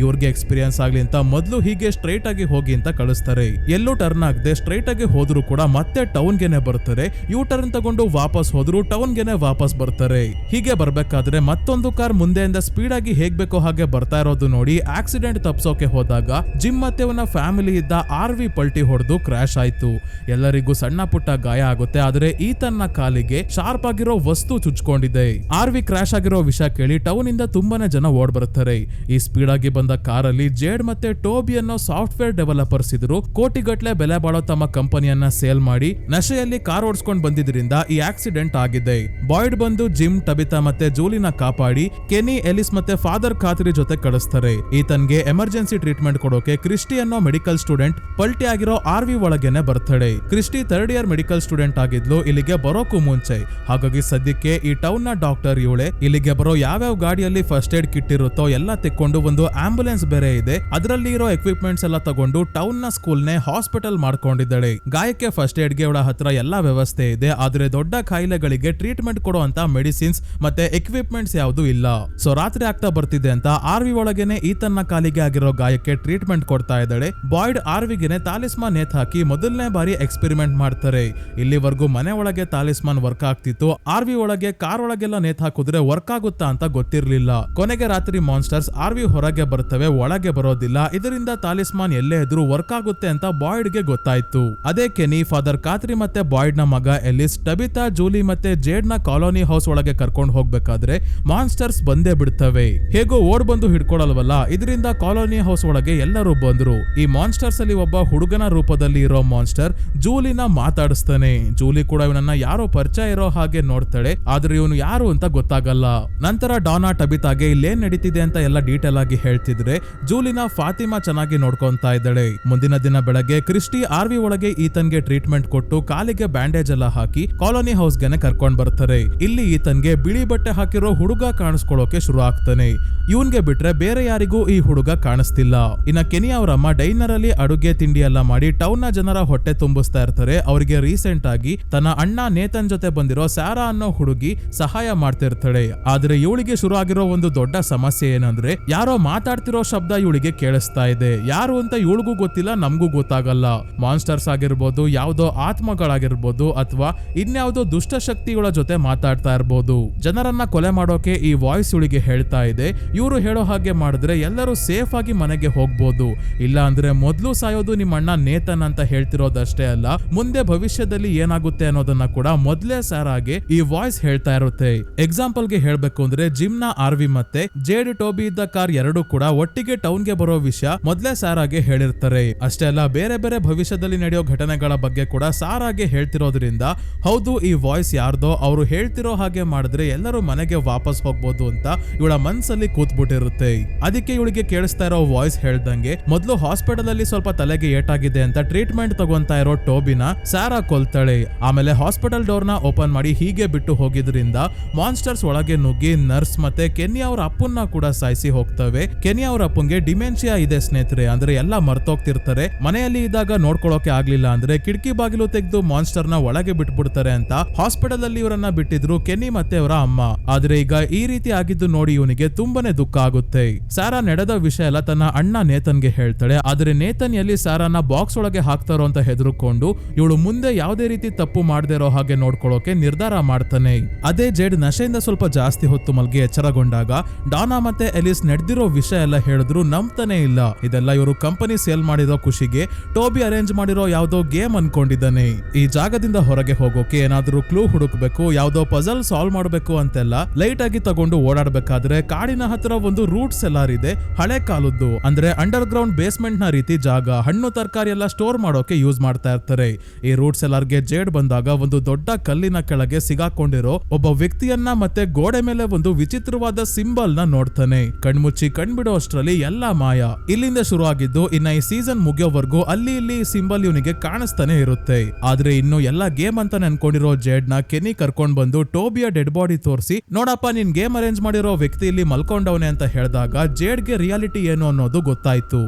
ಇವ್ರಿಗೆ ಎಕ್ಸ್ಪೀರಿಯನ್ಸ್ ಆಗ್ಲಿ ಅಂತ ಮೊದಲು ಹೀಗೆ ಸ್ಟ್ರೈಟ್ ಆಗಿ ಹೋಗಿ ಅಂತ ಕಳಿಸ್ತಾರೆ. ಎಲ್ಲೂ ಟರ್ನ್ ಆಗದೆ ಸ್ಟ್ರೈಟ್ ಆಗಿ ಹೋದ್ರು ಕೂಡ ಮತ್ತೆ ಟೌನ್ ಗೆನೆ ಬರ್ತಾರೆ. ಯೂ ಟರ್ನ್ ತಗೊಂಡು ವಾಪಸ್ ಹೋದ್ರು ಟೌನ್ ಗೆನೆ ವಾಪಸ್ ಬರ್ತಾರೆ. ಹೀಗೆ ಬರ್ಬೇಕಾದ್ರೆ ಮತ್ತೊಂದು ಕಾರ್ ಮುಂದೆಯಿಂದ ಸ್ಪೀಡ್ ಆಗಿ ಹೇಗ್ ಬೇಕೋ ಹಾಗೆ ಬರ್ತಾ ಇರೋದು ನೋಡಿ ಆಕ್ಸಿಡೆಂಟ್ ತಪ್ಸೋಕೆ ಹೋದಾಗ ಜಿಮ್ ಮತ್ತೆ ಅವನ ಫ್ಯಾಮಿಲಿ ಇದ್ದ RV ಪಲ್ಟಿ ಹೊಡೆದು ಕ್ರಾಶ್ ಆಯ್ತು. ಎಲ್ಲರಿಗೂ ಸಣ್ಣ ಪುಟ್ಟ ಗಾಯ ಆಗುತ್ತೆ. ಆದ್ರೆ ಈತನ ಕಾಲಿಗೆ ಶಾರ್ಪ್ ಆಗಿರೋ ವಸ್ತು ಚುಚ್ಕೊಂಡಿದೆ. RV ಕ್ರಾಶ್ ಆಗಿರೋ ವಿಷಯ ಕೇಳಿ ಟೌನ್ ಇಂದ ತುಂಬಾನೇ ಜನ ಓಡ್ ಬರ್ತಾರೆ. ಈ ಸ್ಪೀಡ್ ಆಗಿ ಬಂದ ಕಾರಲ್ಲಿ ಜೇಡ್ ಮತ್ತೆ ಟೋಬಿ ಅನ್ನೋ ಸಾಫ್ಟ್ವೇರ್ ಡೆವಲಪರ್ಸ್ ಇದ್ರು. ಕೋಟಿಗಟ್ಲೆ ಬೆಲೆ ಬಾಳೋ ತಮ್ಮ ಕಂಪನಿಯನ್ನ ಸೇಲ್ ಮಾಡಿ ನಶೆಯಲ್ಲಿ ಕಾರ್ ಓಡಿಸ್ಕೊಂಡು ಬಂದಿದ್ರಿಂದ ಈ ಆಕ್ಸಿಡೆಂಟ್ ಆಗಿದೆ. ಬಾಯ್ಡ್ ಬಂದು ಜಿಮ್, ಟಬಿತಾ ಮತ್ತೆ ಜೂಲಿನ ಕಾಪಾಡಿ ಕೆನಿ, ಎಲಿಸ್ ಮತ್ತೆ ಫಾದರ್ ಖಾತ್ರಿ ಜೊತೆ ಕಳಿಸ್ತಾರೆ. ಈತನ್ಗೆ ಎಮರ್ಜೆನ್ಸಿ ಟ್ರೀಟ್ಮೆಂಟ್ ಕೊಡೋಕೆ ಕ್ರಿಸ್ಟಿ ಅನ್ನೋ ಮೆಡಿಕಲ್ ಸ್ಟೂಡೆಂಟ್ ಪಲ್ಟಿ ಆಗಿರೋ RV ಒಳಗೇನೆ ಬರ್ತಾಳೆ. Christy 3rd year medical student ಆಗಿದ್ಲು ಇಲ್ಲಿಗೆ ಬರೋಕು ಮುಂಚೆ. ಹಾಗಾಗಿ ಸದ್ಯಕ್ಕೆ ಈ ಟೌನ್ ನ ಡಾಕ್ಟರ್ ಇವಳೆ. ಇಲ್ಲಿಗೆ ಬರೋ ಯಾವ್ಯಾವ ಗಾಡಿಯಲ್ಲಿ ಫಸ್ಟ್ ಏಡ್ ಕಿಟ್ ಇರುತ್ತೋ ಎಲ್ಲ ತೆಕ್ಕೊಂಡು ಒಂದು ಆಂಬುಲೆನ್ಸ್ ಬೇರೆ ಇದೆ, ಅದರಲ್ಲಿ ಇರೋ ಎಕ್ವಿಪ್ಮೆಂಟ್ಸ್ ಎಲ್ಲ ತಗೊಂಡು ಟೌನ್ ನ ಸ್ಕೂಲ್ ನೇ ಹಾಸ್ಪಿಟಲ್ ಮಾಡ್ಕೊಂಡಿದ್ದಾಳೆ. ಗಾಯಕ್ಕೆ ಫಸ್ಟ್ ಏಡ್ ಗೆ ಅವಳ ಹತ್ರ ಎಲ್ಲಾ ವ್ಯವಸ್ಥೆ ಇದೆ. ಆದ್ರೆ ದೊಡ್ಡ ಕಾಯಿಲೆಗಳಿಗೆ ಟ್ರೀಟ್ಮೆಂಟ್ ಕೊಡೋ ಅಂತ ಮೆಡಿಸಿನ್ಸ್ ಮತ್ತೆ ಎಕ್ವಿಪ್ಮೆಂಟ್ಸ್ ಯಾವ್ದು ಇಲ್ಲ. ಸೊ ರಾತ್ರಿ ಆಗ್ತಾ ಬರ್ತಿದೆ ಅಂತ RV ಒಳಗೇನೆ ಈತನ ಕಾಲಿಗೆ ಕಾಲಿಗೆ ಆಗಿರೋ ಗಾಯಕ್ಕೆ ಟ್ರೀಟ್ಮೆಂಟ್ ಕೊಡ್ತಾ ಇದ್ದಾಳೆ. ಬಾಯ್ಡ್ ಆರ್ವಿಗೆನೆ ತಾಲಿಸ್ಮಾನ್ ನೇತ್ ಹಾಕಿ ಮೊದಲನೇ ಬಾರಿ ಎಕ್ಸ್ಪೆರಿಮೆಂಟ್ ಮಾಡ್ತಾರೆ. ಇಲ್ಲಿವರೆಗೂ ಮನೆ ಒಳಗೆ ತಾಲಿಸ್ಮಾನ್ ವರ್ಕ್ ಆಗ್ತಿತ್ತು, ಆರ್ವಿ ಒಳಗೆ ಕಾರ್ ಒಳಗೆಲ್ಲ ನೇತ್ ಹಾಕಿದ್ರೆ ವರ್ಕ್ ಆಗುತ್ತಾ ಅಂತ ಗೊತ್ತಿರ್ಲಿಲ್ಲ. ಕೊನೆಗೆ ರಾತ್ರಿ ಮಾನ್ಸ್ಟರ್ಸ್ ಆರ್ವಿ ಹೊರಗೆ ಬರ್ತವೆ, ಒಳಗೆ ಬರೋದಿಲ್ಲ. ಇದರಿಂದ ತಾಲಿಸ್ಮಾನ್ ಎಲ್ಲೇ ಇದ್ರೂ ವರ್ಕ್ ಆಗುತ್ತೆ ಅಂತ ಬಾಯ್ಡ್ಗೆ ಗೊತ್ತಾಯ್ತು. ಅದೇ ಕೆನಿ, ಫಾದರ್ ಕಾತ್ರಿ ಮತ್ತೆ ಬಾಯ್ಡ್ ನ ಮಗ ಎಲಿಸ್, ಟಬಿತಾ, ಜೂಲಿ ಮತ್ತೆ ಜೇಡ್ ನ ಕಾಲೋನಿ ಹೌಸ್ ಒಳಗೆ ಕರ್ಕೊಂಡು ಹೋಗ್ಬೇಕಾದ್ರೆ ಮಾನ್ಸ್ಟರ್ಸ್ ಬಂದೇ ಬಿಡ್ತವೆ. ಹೇಗೋ ಓಡ್ ಬಂದು ಹಿಡ್ಕೊಳಲ್ವಲ್ಲ, ಇದರಿಂದ ಕಾಲೋನಿ ಹೌಸ್ ಒಳಗೆ ಎಲ್ಲರೂ ಬಂದ್ರು. ಈ ಮಾನ್ಸ್ಟರ್ಸ್ ಅಲ್ಲಿ ಒಬ್ಬ ಹುಡುಗನ ರೂಪದಲ್ಲಿ ಇರೋ ಮಾನ್ಸ್ಟರ್ ಜೂಲಿನ ಮಾತಾಡಿಸ್ತಾನೆ. ಜೂಲಿ ಕೂಡ ಇವನನ್ನ ಯಾರೋ ಪರಿಚಯ ಇರೋ ಹಾಗೆ ನೋಡ್ತಾಳೆ, ಆದ್ರೆ ಇವನು ಯಾರು ಅಂತ ಗೊತ್ತಾಗಲ್ಲ. ನಂತರ ಡಾನಾ ಟಬಿತಾಗೆ ಇಲ್ಲೇನ್ ನಡೀತಿದೆ ಅಂತ ಎಲ್ಲ ಡೀಟೇಲ್ ಆಗಿ ಹೇಳ್ತಿದ್ರೆ ಜೂಲಿನ ಫಾತಿಮಾ ಚೆನ್ನಾಗಿ ನೋಡ್ಕೊಂತಾ ಇದ್ದಾಳೆ. ಮುಂದಿನ ದಿನ ಬೆಳಗ್ಗೆ ಕ್ರಿಸ್ಟಿ ಆರ್ವಿ ಒಳಗೆ ಈತನ್ಗೆ ಟ್ರೀಟ್ಮೆಂಟ್ ಕೊಟ್ಟು ಕಾಲಿಗೆ ಬ್ಯಾಂಡೇಜ್ ಎಲ್ಲ ಹಾಕಿ ಕಾಲೋನಿ ಹೌಸ್ ಗೆನೆ ಕರ್ಕೊಂಡ್ ಬರ್ತಾರೆ. ಇಲ್ಲಿ ಈತನ್ಗೆ ಬಿಳಿ ಬಟ್ಟೆ ಹಾಕಿರೋ ಹುಡುಗ ಕಾಣಿಸ್ಕೊಳ್ಳೋಕೆ ಶುರು ಆಗ್ತಾನೆ. ಇವನ್ಗೆ ಬಿಟ್ರೆ ಬೇರೆ ಯಾರಿಗೂ ಈ ಹುಡುಗ ಕಾಣಿಸ್ತಿಲ್ಲ. ಇನ್ನ ಕೆನಿ ಅವರಮ್ಮ ಡೈನರ್ ಅಲ್ಲಿ ಅಡುಗೆ ತಿಂಡಿ ಎಲ್ಲ ಮಾಡಿ ಟೌನ್ ನ ಜನರ ಹೊಟ್ಟೆ ತುಂಬಿಸ್ತಾ ಇರ್ತಾರೆ. ಅವರಿಗೆ ರೀಸೆಂಟ್ ಆಗಿ ತನ್ನ ಅಣ್ಣ ನೇತನ್ ಜೊತೆ ಬಂದಿರೋ ಸ್ಯಾರಾ ಅನ್ನೋ ಹುಡುಗಿ ಸಹಾಯ ಮಾಡ್ತಿರ್ತಾಳೆ. ಆದ್ರೆ ಇವಳಿಗೆ ಶುರು ಆಗಿರೋ ಒಂದು ದೊಡ್ಡ ಸಮಸ್ಯೆ ಏನಂದ್ರೆ ಯಾರೋ ಮಾತಾಡ್ತಿರೋ ಶಬ್ದ ಇವಳಿಗೆ ಕೇಳಿಸ್ತಾ ಇದೆ. ಯಾರು ಅಂತ ಇವಳಿಗೂ ಗೊತ್ತಿಲ್ಲ, ನಮ್ಗೂ ಗೊತ್ತಾಗಲ್ಲ. ಮಾನ್ಸ್ಟರ್ಸ್ ಆಗಿರ್ಬೋದು, ಯಾವ್ದೋ ಆತ್ಮಗಳಾಗಿರ್ಬೋದು, ಅಥವಾ ಇನ್ಯಾವುದೋ ದುಷ್ಟಶಕ್ತಿಗಳ ಜೊತೆ ಮಾತಾಡ್ತಾ ಇರ್ಬೋದು. ಜನರನ್ನ ಕೊಲೆ ಮಾಡೋಕೆ ಈ ವಾಯ್ಸ್ ಇವಳಿಗೆ ಹೇಳ್ತಾ ಇದೆ. ಇವರು ಹೇಳೋ ಹಾಗೆ ಮಾಡಿದ್ರೆ ಎಲ್ಲರೂ ಸೇಫ್ ಆಗಿ ಮನೆಗೆ ಹೋಗ್ಬೋದು, ಇಲ್ಲ ಅಂದ್ರೆ ಮೊದ್ಲು ಸಾಯೋದು ನಿಮ್ಮ ಅಣ್ಣ ನೇತನ್ ಅಂತ ಹೇಳ್ತಿರೋದಷ್ಟೇ ಅಲ್ಲ, ಮುಂದೆ ಭವಿಷ್ಯದಲ್ಲಿ ಏನಾಗುತ್ತೆ ಅನ್ನೋದನ್ನ ಕೂಡ ಮೊದ್ಲೇ ಸಾರಾಗೆ ಈ ವಾಯ್ಸ್ ಹೇಳ್ತಾ ಇರುತ್ತೆ. ಎಕ್ಸಾಂಪಲ್ ಗೆ ಹೇಳ್ಬೇಕು ಅಂದ್ರೆ ಜಿಮ್ ನ ಆರ್ವಿ ಮತ್ತೆ ಜೇಡ್ ಟೋಬಿ ಇದ್ದ ಕಾರ್ ಎರಡೂ ಕೂಡ ಒಟ್ಟಿಗೆ ಟೌನ್ ಗೆ ಬರೋ ವಿಷಯ ಮೊದ್ಲೇ ಸಾರಾಗೆ ಹೇಳಿರ್ತಾರೆ. ಅಷ್ಟೇ ಅಲ್ಲ, ಬೇರೆ ಬೇರೆ ಭವಿಷ್ಯದಲ್ಲಿ ನಡೆಯೋ ಘಟನೆಗಳ ಬಗ್ಗೆ ಕೂಡ ಸಾರಾಗೆ ಹೇಳ್ತಿರೋದ್ರಿಂದ ಹೌದು ಈ ವಾಯ್ಸ್ ಯಾರ್ದೋ, ಅವರು ಹೇಳ್ತಿರೋ ಹಾಗೆ ಮಾಡಿದ್ರೆ ಎಲ್ಲರೂ ಮನೆಗೆ ವಾಪಸ್ ಹೋಗ್ಬೋದು ಅಂತ ಇವಳ ಮನ್ಸಲ್ಲಿ ಕೂತ್ಬಿಟ್ಟಿರುತ್ತೆ. ಅದಕ್ಕೆ ಇವಳಿಗೆ ಕೇಳಿಸ್ತಾ ಇರೋ ವಾಯ್ಸ್ ಹೇಳ್ದಂಗೆ ಮೊದ್ಲು ಹಾಸ್ಪಿಟಲ್ ಅಲ್ಲಿ ಸ್ವಲ್ಪ ತಲೆಗೆ ಏಟಾಗಿದೆ ಅಂತ ಟ್ರೀಟ್ಮೆಂಟ್ ತಗೊಂತಾ ಇರೋ ಟೋಬಿನ ಸಾರಾ ಕೊಲ್ತಾಳೆ. ಆಮೇಲೆ ಹಾಸ್ಪಿಟಲ್ ಡೋರ್ ನ ಓಪನ್ ಮಾಡಿ ಹೀಗೆ ಬಿಟ್ಟು ಹೋಗಿದ್ರಿಂದ ಮಾನ್ಸ್ಟರ್ಸ್ ಒಳಗೆ ನುಗ್ಗಿ ನರ್ಸ್ ಮತ್ತೆ ಕೆನಿ ಅವ್ರ ಅಪ್ಪನ್ನ ಕೂಡ ಸಾಯಿಸಿ ಹೋಗ್ತವೆ. ಕೆನಿ ಅವ್ರ ಅಪ್ಪಂಗೆ ಡಿಮೆನ್ಷಿಯಾ ಇದೆ ಸ್ನೇಹಿತರೆ, ಅಂದ್ರೆ ಎಲ್ಲ ಮರ್ತೋಗ್ತಿರ್ತಾರೆ. ಮನೆಯಲ್ಲಿ ಇದ್ದಾಗ ನೋಡ್ಕೊಳ್ಳೋಕೆ ಆಗ್ಲಿಲ್ಲ ಅಂದ್ರೆ ಕಿಟಕಿ ಬಾಗಿಲು ತೆಗೆದು ಮಾನ್ಸ್ಟರ್ ನ ಒಳಗೆ ಬಿಟ್ಬಿಡ್ತಾರೆ ಅಂತ ಹಾಸ್ಪಿಟಲ್ ಅಲ್ಲಿ ಇವರನ್ನ ಬಿಟ್ಟಿದ್ರು ಕೆನಿ ಮತ್ತೆ ಅವರ ಅಮ್ಮ. ಆದ್ರೆ ಈಗ ಈ ರೀತಿ ಆಗಿದ್ದು ನೋಡಿ ಇವನಿಗೆ ತುಂಬಾನೇ ದುಃಖ ಆಗುತ್ತೆ. ಸಾರಾ ನಡೆದ ವಿಷಯ ಎಲ್ಲ ತನ್ನ ಅಣ್ಣ ನೇತನ್ಗೆ ಹೇಳ್ತಾಳೆ. ಆದ್ರೆ ನೇತನ್ ಎಲ್ಲಿ ಸಾರಾನ ಬಾಕ್ಸ್ ಒಳಗೆ ಹಾಕ್ತಾರೋ ಅಂತ ಹೆದರ್ಕೊಂಡು ಇವಳು ಮುಂದೆ ಯಾವುದೇ ರೀತಿ ತಪ್ಪು ಮಾಡದೇ ಇರೋ ಹಾಗೆ ನೋಡ್ಕೊಳ್ಳೋಕೆ ನಿರ್ಧಾರ ಮಾಡ್ತಾನೆ. ಅದೇ ಜೇಡ್ ನಶೆಯಿಂದ ಸ್ವಲ್ಪ ಜಾಸ್ತಿ ಹೊತ್ತು ಮಲ್ಗಿ ಎಚ್ಚರಗೊಂಡಾಗ ಡಾನಾ ಮತ್ತೆ ಎಲಿಸ್ ನಡೆದಿರೋ ವಿಷಯ ಎಲ್ಲ ಹೇಳಿದ್ರು ನಂಬ್ತಾನೆ ಇಲ್ಲ. ಇದೆಲ್ಲ ಇವರು ಕಂಪನಿ ಸೇಲ್ ಮಾಡಿರೋ ಖುಷಿಗೆ ಟೋಬಿ ಅರೇಂಜ್ ಮಾಡಿರೋ ಯಾವ್ದೋ ಗೇಮ್ ಅನ್ಕೊಂಡಿದ್ದಾನೆ. ಈ ಜಾಗದಿಂದ ಹೊರಗೆ ಹೋಗೋಕೆ ಏನಾದ್ರೂ ಕ್ಲೂ ಹುಡುಕ್ಬೇಕು, ಯಾವ್ದೋ ಪಜಲ್ ಸಾಲ್ವ್ ಮಾಡ್ಬೇಕು ಅಂತೆಲ್ಲ ಲೈಟ್ ಆಗಿ ತಗೊಂಡು ಓಡಾಡ್ಬೇಕಾದ್ರೆ ಕಾಡಿನ ಹತ್ರ ಒಂದು ರೂಟ್ ಸೆಲಾರ್ ಇದೆ, ಹಳೆ ಕಾಲದ್ದು, ಅಂದ್ರೆ ಅಂಡರ್ ಗ್ರೌಂಡ್ ಬೇಸ್ಮೆಂಟ್ ನ ರೀತಿ ಜಾಗ. ಹಣ್ಣು ತರಕಾರಿ ಎಲ್ಲ ಸ್ಟೋರ್ ಮಾಡೋಕೆ ಯೂಸ್ ಮಾಡ್ತಾ ಇರ್ತಾರೆ. ಈ ರೂಟ್ ಸೆಲಾರ್ಗೆ ಜೇಡ್ ಬಂದಾಗ ಒಂದು ದೊಡ್ಡ ಕಲ್ಲಿನ ಕೆಳಗೆ ಸಿಗಾಕೊಂಡಿರೋ ಒಬ್ಬ ವ್ಯಕ್ತಿಯನ್ನ ಮತ್ತೆ ಗೋಡೆ ಮೇಲೆ ಒಂದು ವಿಚಿತ್ರವಾದ ಸಿಂಬಲ್ ನ ನೋಡ್ತಾನೆ. ಕಣ್ಮುಚ್ಚಿ ಕಣ್ಬಿಡೋ ಅಷ್ಟ್ರಲ್ಲಿ ಎಲ್ಲಾ ಮಾಯ. ಇಲ್ಲಿಂದ ಶುರು ಆಗಿದ್ದು ಇನ್ನ ಈ ಸೀಸನ್ ಮುಗಿಯೋವರೆಗೂ ಅಲ್ಲಿ ಇಲ್ಲಿ ಸಿಂಬಲ್ ಇವನಿಗೆ ಕಾಣಿಸ್ತಾನೆ ಇರುತ್ತೆ. ಆದ್ರೆ ಇನ್ನು ಎಲ್ಲ ಗೇಮ್ ಅಂತ ಅನ್ಕೊಂಡಿರೋ ಜೇಡ್ ನ ಕೆನಿ ಕರ್ಕೊಂಡ್ ಬಂದು ಟೋಬಿಯ ಡೆಡ್ ಬಾಡಿ ತೋರಿಸಿ, ನೋಡಪ್ಪ ನಿನ್ ಗೇಮ್ ಅರೇಂಜ್ ಮಾಡಿರೋ ವ್ಯಕ್ತಿ ಇಲ್ಲಿ ಮಲ್ಕೊಂಡವನೆ ಅಂತ ಹೇಳಿದಾಗ ಜೇಡ್ಗೆ ರಿಯಾಲಿಟಿ ಏನು ಅನ್ನೋದು ಗೊತ್ತಾಯ್ತು.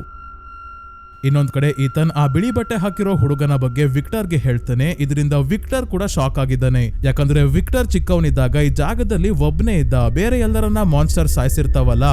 ಇನ್ನೊಂದ್ ಕಡೆ ಈತನ್ ಆ ಬಿಳಿ ಬಟ್ಟೆ ಹಾಕಿರೋ ಹುಡುಗನ ಬಗ್ಗೆ ವಿಕ್ಟರ್ಗೆ ಹೇಳ್ತಾನೆ. ಇದರಿಂದ ವಿಕ್ಟರ್ ಕೂಡ ಶಾಕ್ ಆಗಿದ್ದಾನೆ. ಯಾಕಂದ್ರೆ ವಿಕ್ಟರ್ ಚಿಕ್ಕವನಿದ್ದಾಗ ಈ ಜಾಗದಲ್ಲಿ ಒಬ್ನೇ ಇದ್ದ, ಬೇರೆ ಎಲ್ಲರನ್ನ ಮಾನ್ಸ್ಟರ್ ಸಾಯಿಸಿರ್ತಾವಲ್ಲ,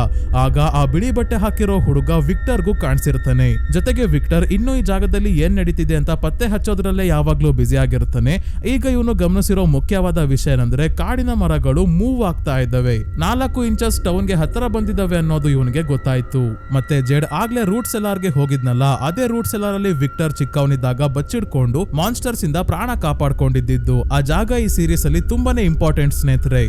ಆಗ ಆ ಬಿಳಿ ಬಟ್ಟೆ ಹಾಕಿರೋ ಹುಡುಗ ವಿಕ್ಟರ್ಗೂ ಕಾಣಿಸಿರ್ತಾನೆ. ಜೊತೆಗೆ ವಿಕ್ಟರ್ ಇನ್ನೂ ಈ ಜಾಗದಲ್ಲಿ ಏನ್ ನಡೀತಿದೆ ಅಂತ ಪತ್ತೆ ಹಚ್ಚೋದ್ರಲ್ಲೇ ಯಾವಾಗ್ಲೂ ಬ್ಯುಸಿ ಆಗಿರ್ತಾನೆ. ಈಗ ಇವನು ಗಮನಿಸಿರೋ ಮುಖ್ಯವಾದ ವಿಷಯ ಏನಂದ್ರೆ ಕಾಡಿನ ಮರಗಳು ಮೂವ್ ಆಗ್ತಾ ಇದ್ದಾವೆ, 4 ಇಂಚಸ್ ಟೌನ್ಗೆ ಹತ್ರ ಬಂದಿದ್ದಾವೆ ಅನ್ನೋದು ಇವನಿಗೆ ಗೊತ್ತಾಯ್ತು. ಮತ್ತೆ ಜೇಡ್ ಆಗ್ಲೇ ರೂಟ್ ಸೆಲಾರ್ಗೆ ಹೋಗಿದ್ನಲ್ಲ, ಅದೇ ರೂಟ್ ಸೆಲಾರ್ ಅಲ್ಲಿ ವಿಕ್ಟರ್ ಚಿಕ್ಕವನಿದ್ದಾಗ ಬಚ್ಚಿಡ್ಕೊಂಡು ಮಾನ್ಸ್ಟರ್ಸ್ ಇಂದ ಪ್ರಾಣ ಕಾಪಾಡ್ಕೊಂಡಿದ್ದು. ಆ ಜಾಗ ಈ ಸೀರೀಸ್ ಅಲ್ಲಿ ತುಂಬಾನೇ ಇಂಪಾರ್ಟೆಂಟ್ ಸ್ನೇಹಿತರೆ.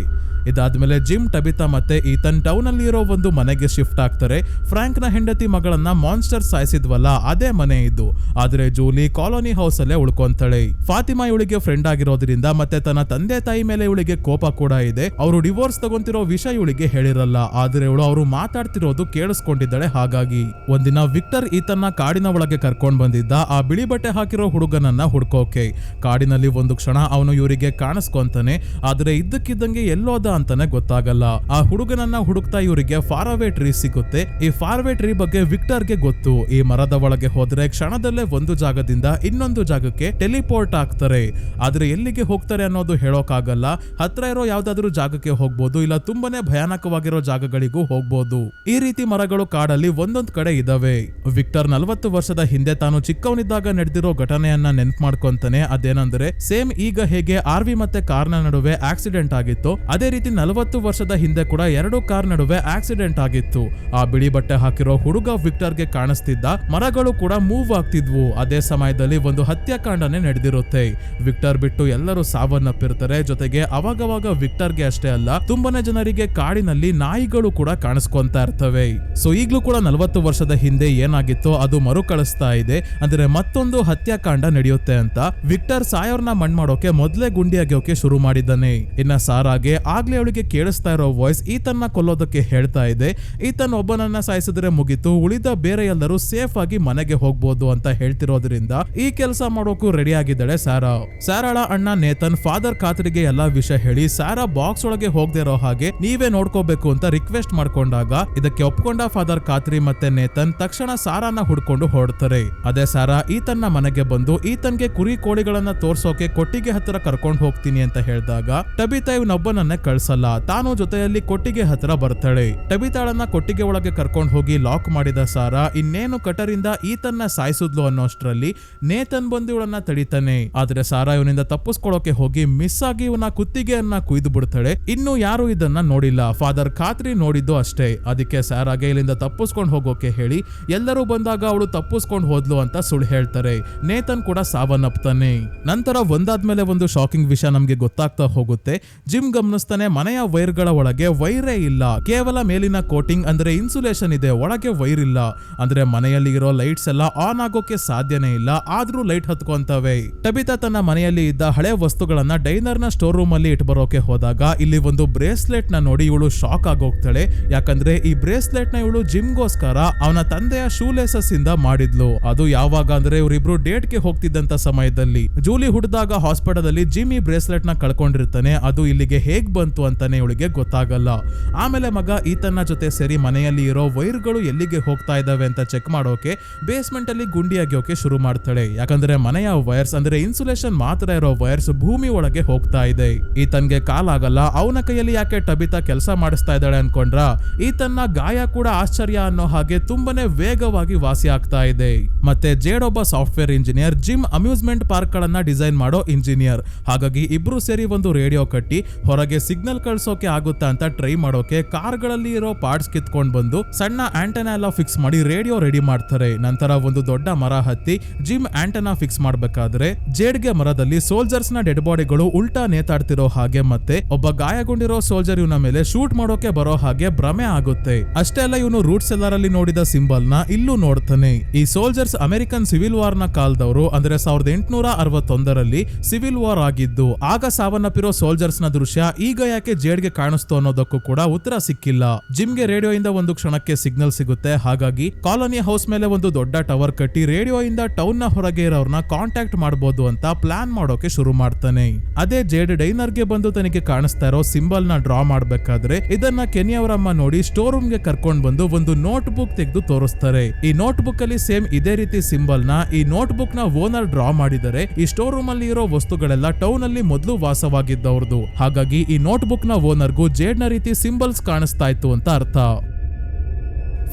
ಇದಾದ್ಮೇಲೆ ಜಿಮ್, ಟಬಿತಾ ಮತ್ತೆ ಈತನ್ ಟೌನ್ ಅಲ್ಲಿ ಇರೋ ಒಂದು ಮನೆಗೆ ಶಿಫ್ಟ್ ಆಗ್ತಾರೆ. ಫ್ರಾಂಕ್ ನ ಹೆಂಡತಿ ಮಗಳನ್ನ ಮಾನ್ಸ್ಟರ್ ಸಾಯಿಸಿದ್ವಲ್ಲ ಅದೇ ಮನೆ ಇದು. ಆದ್ರೆ ಜೂಲಿ ಕಾಲೋನಿ ಹೌಸ್ ಅಲ್ಲೇ ಉಳ್ಕೊಂತಾಳೆ. ಫಾತಿಮಾ ಇವಳಿಗೆ ಫ್ರೆಂಡ್ ಆಗಿರೋದ್ರಿಂದ ಮತ್ತೆ ತನ್ನ ತಂದೆ ತಾಯಿ ಮೇಲೆ ಇವಳಿಗೆ ಕೋಪ ಕೂಡ ಇದೆ. ಅವರು ಡಿವೋರ್ಸ್ ತಗೊಂತಿರೋ ವಿಷಯ ಇವಳಿಗೆ ಹೇಳಿರಲ್ಲ, ಆದ್ರೆ ಇವಳು ಅವರು ಮಾತಾಡ್ತಿರೋದು ಕೇಳಿಸ್ಕೊಂಡಿದ್ದಾಳೆ. ಹಾಗಾಗಿ ಒಂದಿನ ವಿಕ್ಟರ್ ಈತನ್ನ ಕಾಡಿನ ಒಳಗೆ ಕರ್ಕೊಂಡ್ ಬಂದಿದ್ದ ಆ ಬಿಳಿ ಬಟ್ಟೆ ಹಾಕಿರೋ ಹುಡುಗನನ್ನ ಹುಡ್ಕೋಕೆ. ಕಾಡಿನಲ್ಲಿ ಒಂದು ಕ್ಷಣ ಅವನು ಇವರಿಗೆ ಕಾಣಿಸ್ಕೊಂತಾನೆ. ಆದ್ರೆ ಇದ್ದಕ್ಕಿದ್ದಂಗೆ ಎಲ್ಲೋದ ಅಂತಾನೆ ಗೊತ್ತಾಗಲ್ಲ. ಆ ಹುಡುಗನನ್ನ ಹುಡುಕ್ತಾ ಇವರಿಗೆ ಫಾರ್ ಅವೇ ಟ್ರೀ ಸಿಗುತ್ತೆ. ಈ ಫಾರ್ ಅವೇ ಟ್ರೀ ಬಗ್ಗೆ ವಿಕ್ಟರ್ಗೆ ಗೊತ್ತು. ಈ ಮರದ ಒಳಗೆ ಹೋದ್ರೆ ಕ್ಷಣದಲ್ಲೇ ಒಂದು ಜಾಗದಿಂದ ಇನ್ನೊಂದು ಜಾಗಕ್ಕೆ ಟೆಲಿಪೋರ್ಟ್ ಆಗ್ತಾರೆ. ಆದ್ರೆ ಎಲ್ಲಿಗೆ ಹೋಗ್ತಾರೆ ಅನ್ನೋದು ಹೇಳೋಕಾಗಲ್ಲ. ಹತ್ರ ಇರೋ ಯಾವ್ದಾದ್ರು ಜಾಗಕ್ಕೆ ಹೋಗ್ಬೋದು, ಇಲ್ಲ ತುಂಬಾನೇ ಭಯಾನಕವಾಗಿರೋ ಜಾಗಗಳಿಗೂ ಹೋಗ್ಬೋದು. ಈ ರೀತಿ ಮರಗಳು ಕಾಡಲ್ಲಿ ಒಂದೊಂದ್ ಕಡೆ ಇದಾವೆ. ವಿಕ್ಟರ್ 40 ವರ್ಷದ ಹಿಂದೆ ತಾನು ಚಿಕ್ಕವನಿದ್ದಾಗ ನಡೆದಿರೋ ಘಟನೆಯನ್ನ ನೆನ್ಪು ಮಾಡ್ಕೊಂತಾನೆ. ಅದೇನಂದ್ರೆ ಸೇಮ್ ಈಗ ಹೇಗೆ ಆರ್ವಿ ಮತ್ತೆ ಕಾರ್ನ ನಡುವೆ ಆಕ್ಸಿಡೆಂಟ್ ಆಗಿತ್ತು, ಅದೇ ರೀತಿ 40 ವರ್ಷದ ಹಿಂದೆ ಕೂಡ 2 ಕಾರ್ ನಡುವೆ ಆಕ್ಸಿಡೆಂಟ್ ಆಗಿತ್ತು. ಆ ಬಿಳಿ ಬಟ್ಟೆ ಹಾಕಿರೋ ಹುಡುಗ ವಿಕ್ಟರ್ಗೆ ಕಾಣಿಸ್ತಿದ್ದ. ಮರಗಳು ಕೂಡ ಮೂವ್ ಆಗ್ತಿದ್ವು. ಅದೇ ಸಮಯದಲ್ಲಿ ಒಂದು ಹತ್ಯಾಕಾಂಡನೆ ನಡೆದಿರುತ್ತೆ. ವಿಕ್ಟರ್ ಬಿಟ್ಟು ಎಲ್ಲರೂ ಸಾವನ್ನಪ್ಪಿರ್ತಾರೆ. ಜೊತೆಗೆ ಅವಾಗವಾಗ ವಿಕ್ಟರ್ಗೆ ಅಷ್ಟೇ ಅಲ್ಲ, ತುಂಬಾನೇ ಜನರಿಗೆ ಕಾಡಿನಲ್ಲಿ ನಾಯಿಗಳು ಕೂಡ ಕಾಣಿಸ್ಕೊಂತಾ ಇರ್ತವೆ. ಸೊ ಈಗ್ಲೂ ಕೂಡ 40 ವರ್ಷದ ಹಿಂದೆ ಏನಾಗಿತ್ತೋ ಅದು ಮರುಕಳಿಸ್ತಾ ಇದೆ. ಅಂದ್ರೆ ಮತ್ತೊಂದು ಹತ್ಯಾಕಾಂಡ ನಡೆಯುತ್ತೆ ಅಂತ ವಿಕ್ಟರ್ ಸಾಯೋರ್ನ ಮಣ್ ಮಾಡೋಕೆ ಮೊದಲೇ ಗುಂಡಿ ಅಗೆಯೋಕೆ ಶುರು ಮಾಡಿದ್ದಾನೆ. ಇನ್ನ ಸಾರಾಗೆ ಆಗ್ಲೇ ಅವಳಿಗೆ ಕೇಳಿಸ್ತಾ ಇರೋ ವಾಯ್ಸ್ ಈತನ್ನ ಕೊಲ್ಲೋದಕ್ಕೆ ಹೇಳ್ತಾ ಇದೆ. ಈತನ್ ಒಬ್ಬನನ್ನ ಸಾಯಿಸಿದ್ರೆ ಮುಗಿತು, ಉಳಿದ ಬೇರೆ ಎಲ್ಲರೂ ಸೇಫ್ ಆಗಿ ಮನೆಗೆ ಹೋಗ್ಬೋದು ಅಂತ ಹೇಳ್ತಿರೋದ್ರಿಂದ ಈ ಕೆಲಸ ಮಾಡೋಕು ರೆಡಿ ಆಗಿದ್ದಾಳೆ ಸಾರಾ. ಸಾರಾಳ ಅಣ್ಣ ನೇತನ್ ಫಾದರ್ ಖಾತ್ರಿಗೆ ಎಲ್ಲಾ ವಿಷಯ ಹೇಳಿ ಸಾರಾ ಬಾಕ್ಸ್ ಒಳಗೆ ಹೋಗದೆ ಇರೋ ಹಾಗೆ ನೀವೇ ನೋಡ್ಕೋಬೇಕು ಅಂತ ರಿಕ್ವೆಸ್ಟ್ ಮಾಡ್ಕೊಂಡಾಗ ಇದಕ್ಕೆ ಒಪ್ಕೊಂಡ ಫಾದರ್ ಖಾತ್ರಿ ಮತ್ತೆ ನೇತನ್ ತಕ್ಷಣ ಸಾರಾನ ಹುಡ್ಕೊಂಡು ಹೊರಡ್ತಾರೆ. ಅದೇ ಸಾರಾ ಈತನ್ನ ಮನೆಗೆ ಬಂದು ಈತನ್ಗೆ ಕುರಿ ಕೋಳಿಗಳನ್ನ ತೋರ್ಸೋಕೆ ಕೊಟ್ಟಿಗೆ ಹತ್ರ ಕರ್ಕೊಂಡು ಹೋಗ್ತೀನಿ ಅಂತ ಹೇಳಿದಾಗ ಟಬಿತಾ ಇವನೊಬ್ಬನನ್ನೇ ಕಳ್ಸಲ್ಲ. ತಾನು ಜೊತೆಯಲ್ಲಿ ಕೊಟ್ಟಿಗೆ ಹತ್ರ ಬರ್ತಾಳೆ. ಟಬಿತಾಳನ್ನ ಕೊಟ್ಟಿಗೆ ಒಳಗೆ ಕರ್ಕೊಂಡು ಹೋಗಿ ಲಾಕ್ ಮಾಡಿದ ಸಾರಾ ಇನ್ನೇನು ಕಟರಿಂದ ಈತನ್ನ ಸಾಯಿಸಿದ್ಲು ಅನ್ನೋಷ್ಟ್ರಲ್ಲಿ ನೇತನ್ ಬಂದು ಇವಳನ್ನ ತಡಿತಾನೆ. ಆದ್ರೆ ಸಾರಾ ಇವನಿಂದ ತಪ್ಪಿಸ್ಕೊಳ್ಳೋಕೆ ಹೋಗಿ ಮಿಸ್ ಆಗಿ ಇವನ ಕುತ್ತಿಗೆಯನ್ನ ಕುಯ್ದು ಬಿಡ್ತಾಳೆ. ಇನ್ನು ಯಾರು ಇದನ್ನ ನೋಡಿಲ್ಲ, ಫಾದರ್ ಖಾತ್ರಿ ನೋಡಿದ್ದು ಅಷ್ಟೇ. ಅದಕ್ಕೆ ಸಾರಾಗೆ ಇಲ್ಲಿಂದ ತಪ್ಪಿಸ್ಕೊಂಡು ಹೋಗೋಕೆ ಹೇಳಿ ಎಲ್ಲರೂ ಬಂದಾಗ ಅವಳು ತಪ್ಪಿಸ್ಕೊಂಡು ಹೋದ್ಲು ಅಂತ ಸುಳ್ಳು ಹೇಳ್ತಾರೆ. ನೇತನ್ ಕೂಡ ಸಾವನ್ನಪ್ತಾನೆ. ನಂತರ ಒಂದಾದ್ಮೇಲೆ ಒಂದು ಶಾಕಿಂಗ್ ವಿಷಯ ನಮ್ಗೆ ಗೊತ್ತಾಗ್ತಾ ಹೋಗುತ್ತೆ. ಜಿಮ್ ಗಮನಿಸ್ತಾನೆ ಮನೆಯ ವೈರ್ಗಳ ಒಳಗೆ ವೈರೇ ಇಲ್ಲ, ಕೇವಲ ಮೇಲಿನ ಕೋಟಿಂಗ್ ಅಂದ್ರೆ ಇನ್ಸುಲೇಷನ್ ಇದೆ, ಒಳಗೆ ವೈರ್ ಇಲ್ಲ. ಅಂದ್ರೆ ಮನೆಯಲ್ಲಿ ಇರೋ ಲೈಟ್ಸ್ ಎಲ್ಲ ಆನ್ ಆಗೋಕೆ ಸಾಧ್ಯನೇ ಇಲ್ಲ, ಆದ್ರೂ ಲೈಟ್ ಹತ್ಕೊಂತವೆ. ಟಬಿತಾ ತನ್ನ ಮನೆಯಲ್ಲಿ ಇದ್ದ ಹಳೆ ವಸ್ತುಗಳನ್ನ ಡೈನರ್ ನ ಸ್ಟೋರ್ ರೂಮ್ ಅಲ್ಲಿ ಇಟ್ ಬರೋಕೆ ಹೋದಾಗ ಇಲ್ಲಿ ಒಂದು ಬ್ರೇಸ್ಲೆಟ್ ನ ನೋಡಿ ಇವಳು ಶಾಕ್ ಆಗೋಗ್ತಾಳೆ. ಯಾಕಂದ್ರೆ ಈ ಬ್ರೇಸ್ಲೆಟ್ ನ ಇವಳು ಜಿಮ್ಗೋಸ್ಕರ ಅವನ ತಂದೆಯ ಶೂಲೇಸಸ್ ಇಂದ ಮಾಡಿದ್ಲು. ಅದು ಯಾವಾಗ ಅಂದ್ರೆ ಇವರಿಬ್ರು ಡೇಟ್ ಗೆ ಹೋಗ್ತಿದ್ದಂತ ಸಮಯದಲ್ಲಿ. ಜೂಲಿ ಹುಡ್ದಾಗ ಹಾಸ್ಪಿಟಲ್ ಅಲ್ಲಿ ಜಿಮ್ ಈ ಬ್ರೇಸ್ಲೆಟ್ ನ ಕಳ್ಕೊಂಡಿರ್ತಾನೆ. ಅದು ಇಲ್ಲಿಗೆ ಹೇಗ್ ಬಂತು ಅಂತಾನೆ ಇವಳಿಗೆ ಗೊತ್ತಾಗಲ್ಲ. ಆಮೇಲೆ ಮಗ ಈತನ ಜೊತೆ ಸೇರಿ ಮನೆಯಲ್ಲಿ ಇರೋ ವೈರ್ಗಳು ಎಲ್ಲಿಗೆ ಹೋಗ್ತಾ ಇದಾವೆ ಅಂತ ಚೆಕ್ ಮಾಡೋಕೆ ಬೇಸ್ಮೆಂಟ್ ಅಲ್ಲಿ ಗುಂಡಿ ಅಗೆಯೋಕೆ ಶುರು ಮಾಡ್ತಾಳೆ. ಯಾಕಂದ್ರೆ ಮನೆಯ ವೈರ್ಸ್ ಅಂದ್ರೆ ಇನ್ಸುಲೇಷನ್ ಮಾತ್ರ ಇರೋ ವೈರ್ಸ್ ಭೂಮಿ ಒಳಗೆ ಹೋಗ್ತಾ ಇದೆ. ಈತನ್ಗೆ ಕಾಲಾಗಲ್ಲ, ಅವನ ಕೈಯಲ್ಲಿ ಯಾಕೆ ಟಬಿತಾ ಕೆಲಸ ಮಾಡಿಸ್ತಾ ಇದ್ದಾಳೆ ಅನ್ಕೊಂಡ್ರ. ಈತನ್ನ ಗಾಯ ಕೂಡ ಆಶ್ಚರ್ಯ ಅನ್ನೋ ಹಾಗೆ ತುಂಬಾನೇ ವೇಗವಾಗಿ ವಾಸಿ ಆಗ್ತಾ ಇದೆ. ಮತ್ತೆ ಜೇಡ್ ಒಬ್ಬ software engineer, gym amusement park ಗಳನ್ನ ಡಿಸೈನ್ ಮಾಡೋ ಇಂಜಿನಿಯರ್. ಹಾಗಾಗಿ ಇಬ್ರು ಸೇರಿ ಒಂದು ರೇಡಿಯೋ ಕಟ್ಟಿ ಹೊರಗೆ ಸಿಗ್ನಲ್ ಕಳ್ಸೋಕೆ ಆಗುತ್ತಾ ಅಂತ ಟ್ರೈ ಮಾಡೋಕೆ ಕಾರ್ಗಳಲ್ಲಿ ಇರೋ ಪಾರ್ಟ್ಸ್ ಕಿತ್ಕೊಂಡ್ ಬಂದು ಸಣ್ಣ ಆಂಟೆನಾ ಎಲ್ಲ ಫಿಕ್ಸ್ ಮಾಡಿ ರೇಡಿಯೋ ರೆಡಿ ಮಾಡ್ತಾರೆ. ನಂತರ ಒಂದು ದೊಡ್ಡ ಮರ ಹತ್ತಿ ಜಿಮ್ ಆಂಟೆನಾ ಫಿಕ್ಸ್ ಮಾಡ್ಬೇಕಾದ್ರೆ ಜೇಡ್ಗೆ ಮರದಲ್ಲಿ ಸೋಲ್ಜರ್ಸ್ ನ ಡೆಡ್ ಬಾಡಿಗಳು ಉಲ್ಟಾ ನೇತಾಡ್ತಿರೋ ಹಾಗೆ ಮತ್ತೆ ಒಬ್ಬ ಗಾಯಗೊಂಡಿರೋ ಸೋಲ್ಜರ್ ಇವನ ಮೇಲೆ ಶೂಟ್ ಮಾಡೋಕೆ ಬರೋ ಹಾಗೆ ಭ್ರಮೆ ಆಗುತ್ತೆ. ಅಷ್ಟೇ ಅಲ್ಲ, ಇವನು ರೂಟ್ ಸೆಲ್ಲರ್ ಅಲ್ಲಿ ನೋಡಿದ ಸಿಂಬಲ್ ನ ಇಲ್ಲೂ ನೋಡ್ತಾನೆ. ಈ ಸೋಲ್ಜರ್ಸ್ ಅಮೆರಿಕನ್ ಸಿವಿಲ್ ವಾರ್ ನ ಕಾಲದವರು. ಅಂದ್ರೆ 1861ರಲ್ಲಿ ಸಿವಿಲ್ ವಾರ್ ಆಗಿದ್ದು. ಆಗ ಸಾವನ್ನಪ್ಪಿರೋ ಸೋಲ್ಜರ್ಸ್ ನ ದೃಶ್ಯ ಈಗ ಯಾಕೆ ಜೇಡ್ಗೆ ಕಾಣಿಸ್ತು ಅನ್ನೋದಕ್ಕೂ ಕೂಡ ಉತ್ತರ ಸಿಕ್ಕಿಲ್ಲ. ಜಿಮ್ಗೆ ರೇಡಿಯೋ ಇಂದ ಒಂದು ಕ್ಷಣಕ್ಕೆ ಸಿಗ್ನಲ್ ಸಿಗುತ್ತೆ. ಹಾಗಾಗಿ ಕಾಲೋನಿ ಹೌಸ್ ಮೇಲೆ ಒಂದು ದೊಡ್ಡ ಟವರ್ ಕಟ್ಟಿ ರೇಡಿಯೋ ಇಂದ ಟೌನ್ ನ ಹೊರಗೆ ಇರೋರ್ನ ಕಾಂಟ್ಯಾಕ್ಟ್ ಮಾಡಬಹುದು ಅಂತ ಪ್ಲಾನ್ ಮಾಡೋಕೆ ಶುರು ಮಾಡ್ತಾನೆ. ಅದೇ ಜೇಡ್ ಡೈನರ್ ಗೆ ಬಂದು ತನಗೆ ಕಾಣಿಸ್ತಾ ಇರೋ ಸಿಂಬಲ್ ನ ಡ್ರಾ ಮಾಡ್ಬೇಕಾದ್ರೆ ಇದನ್ನ ಕೆನಿ ಅವರಮ್ಮ ನೋಡಿ ಸ್ಟೋರ್ ರೂಮ್ ಗೆ ಕರ್ಕೊಂಡ್ ಬಂದು ಒಂದು ನೋಟ್ ಬುಕ್ ತೆಗೆದು ತೋರಿಸ್ತಾರೆ. ಈ ನೋಟ್ ಬುಕ್ ಅಲ್ಲಿ ಸೇಮ್ ಇದೇ ರೀತಿ ಸಿಂಬಲ್ ನ ಈ ನೋಟ್ ಬುಕ್ ನ ಓನರ್ ಡ್ರಾ ಮಾಡಿದರೆ. ಈ ಸ್ಟೋರ್ ರೂಮ್ ಅಲ್ಲಿ ಇರೋ ವಸ್ತುಗಳೆಲ್ಲ ಟೌನ್ ಅಲ್ಲಿ ಮೊದಲು ವಾಸವಾಗಿದ್ದವ್ರದು. ಹಾಗಾಗಿ ಈ ನೋಟ್ ಬುಕ್ ನ ಓನರ್ಗೂ ಜೇಡ್ ನ ರೀತಿ ಸಿಂಬಲ್ಸ್ ಕಾಣಿಸ್ತಾ ಇತ್ತು ಅಂತ ಅರ್ಥ.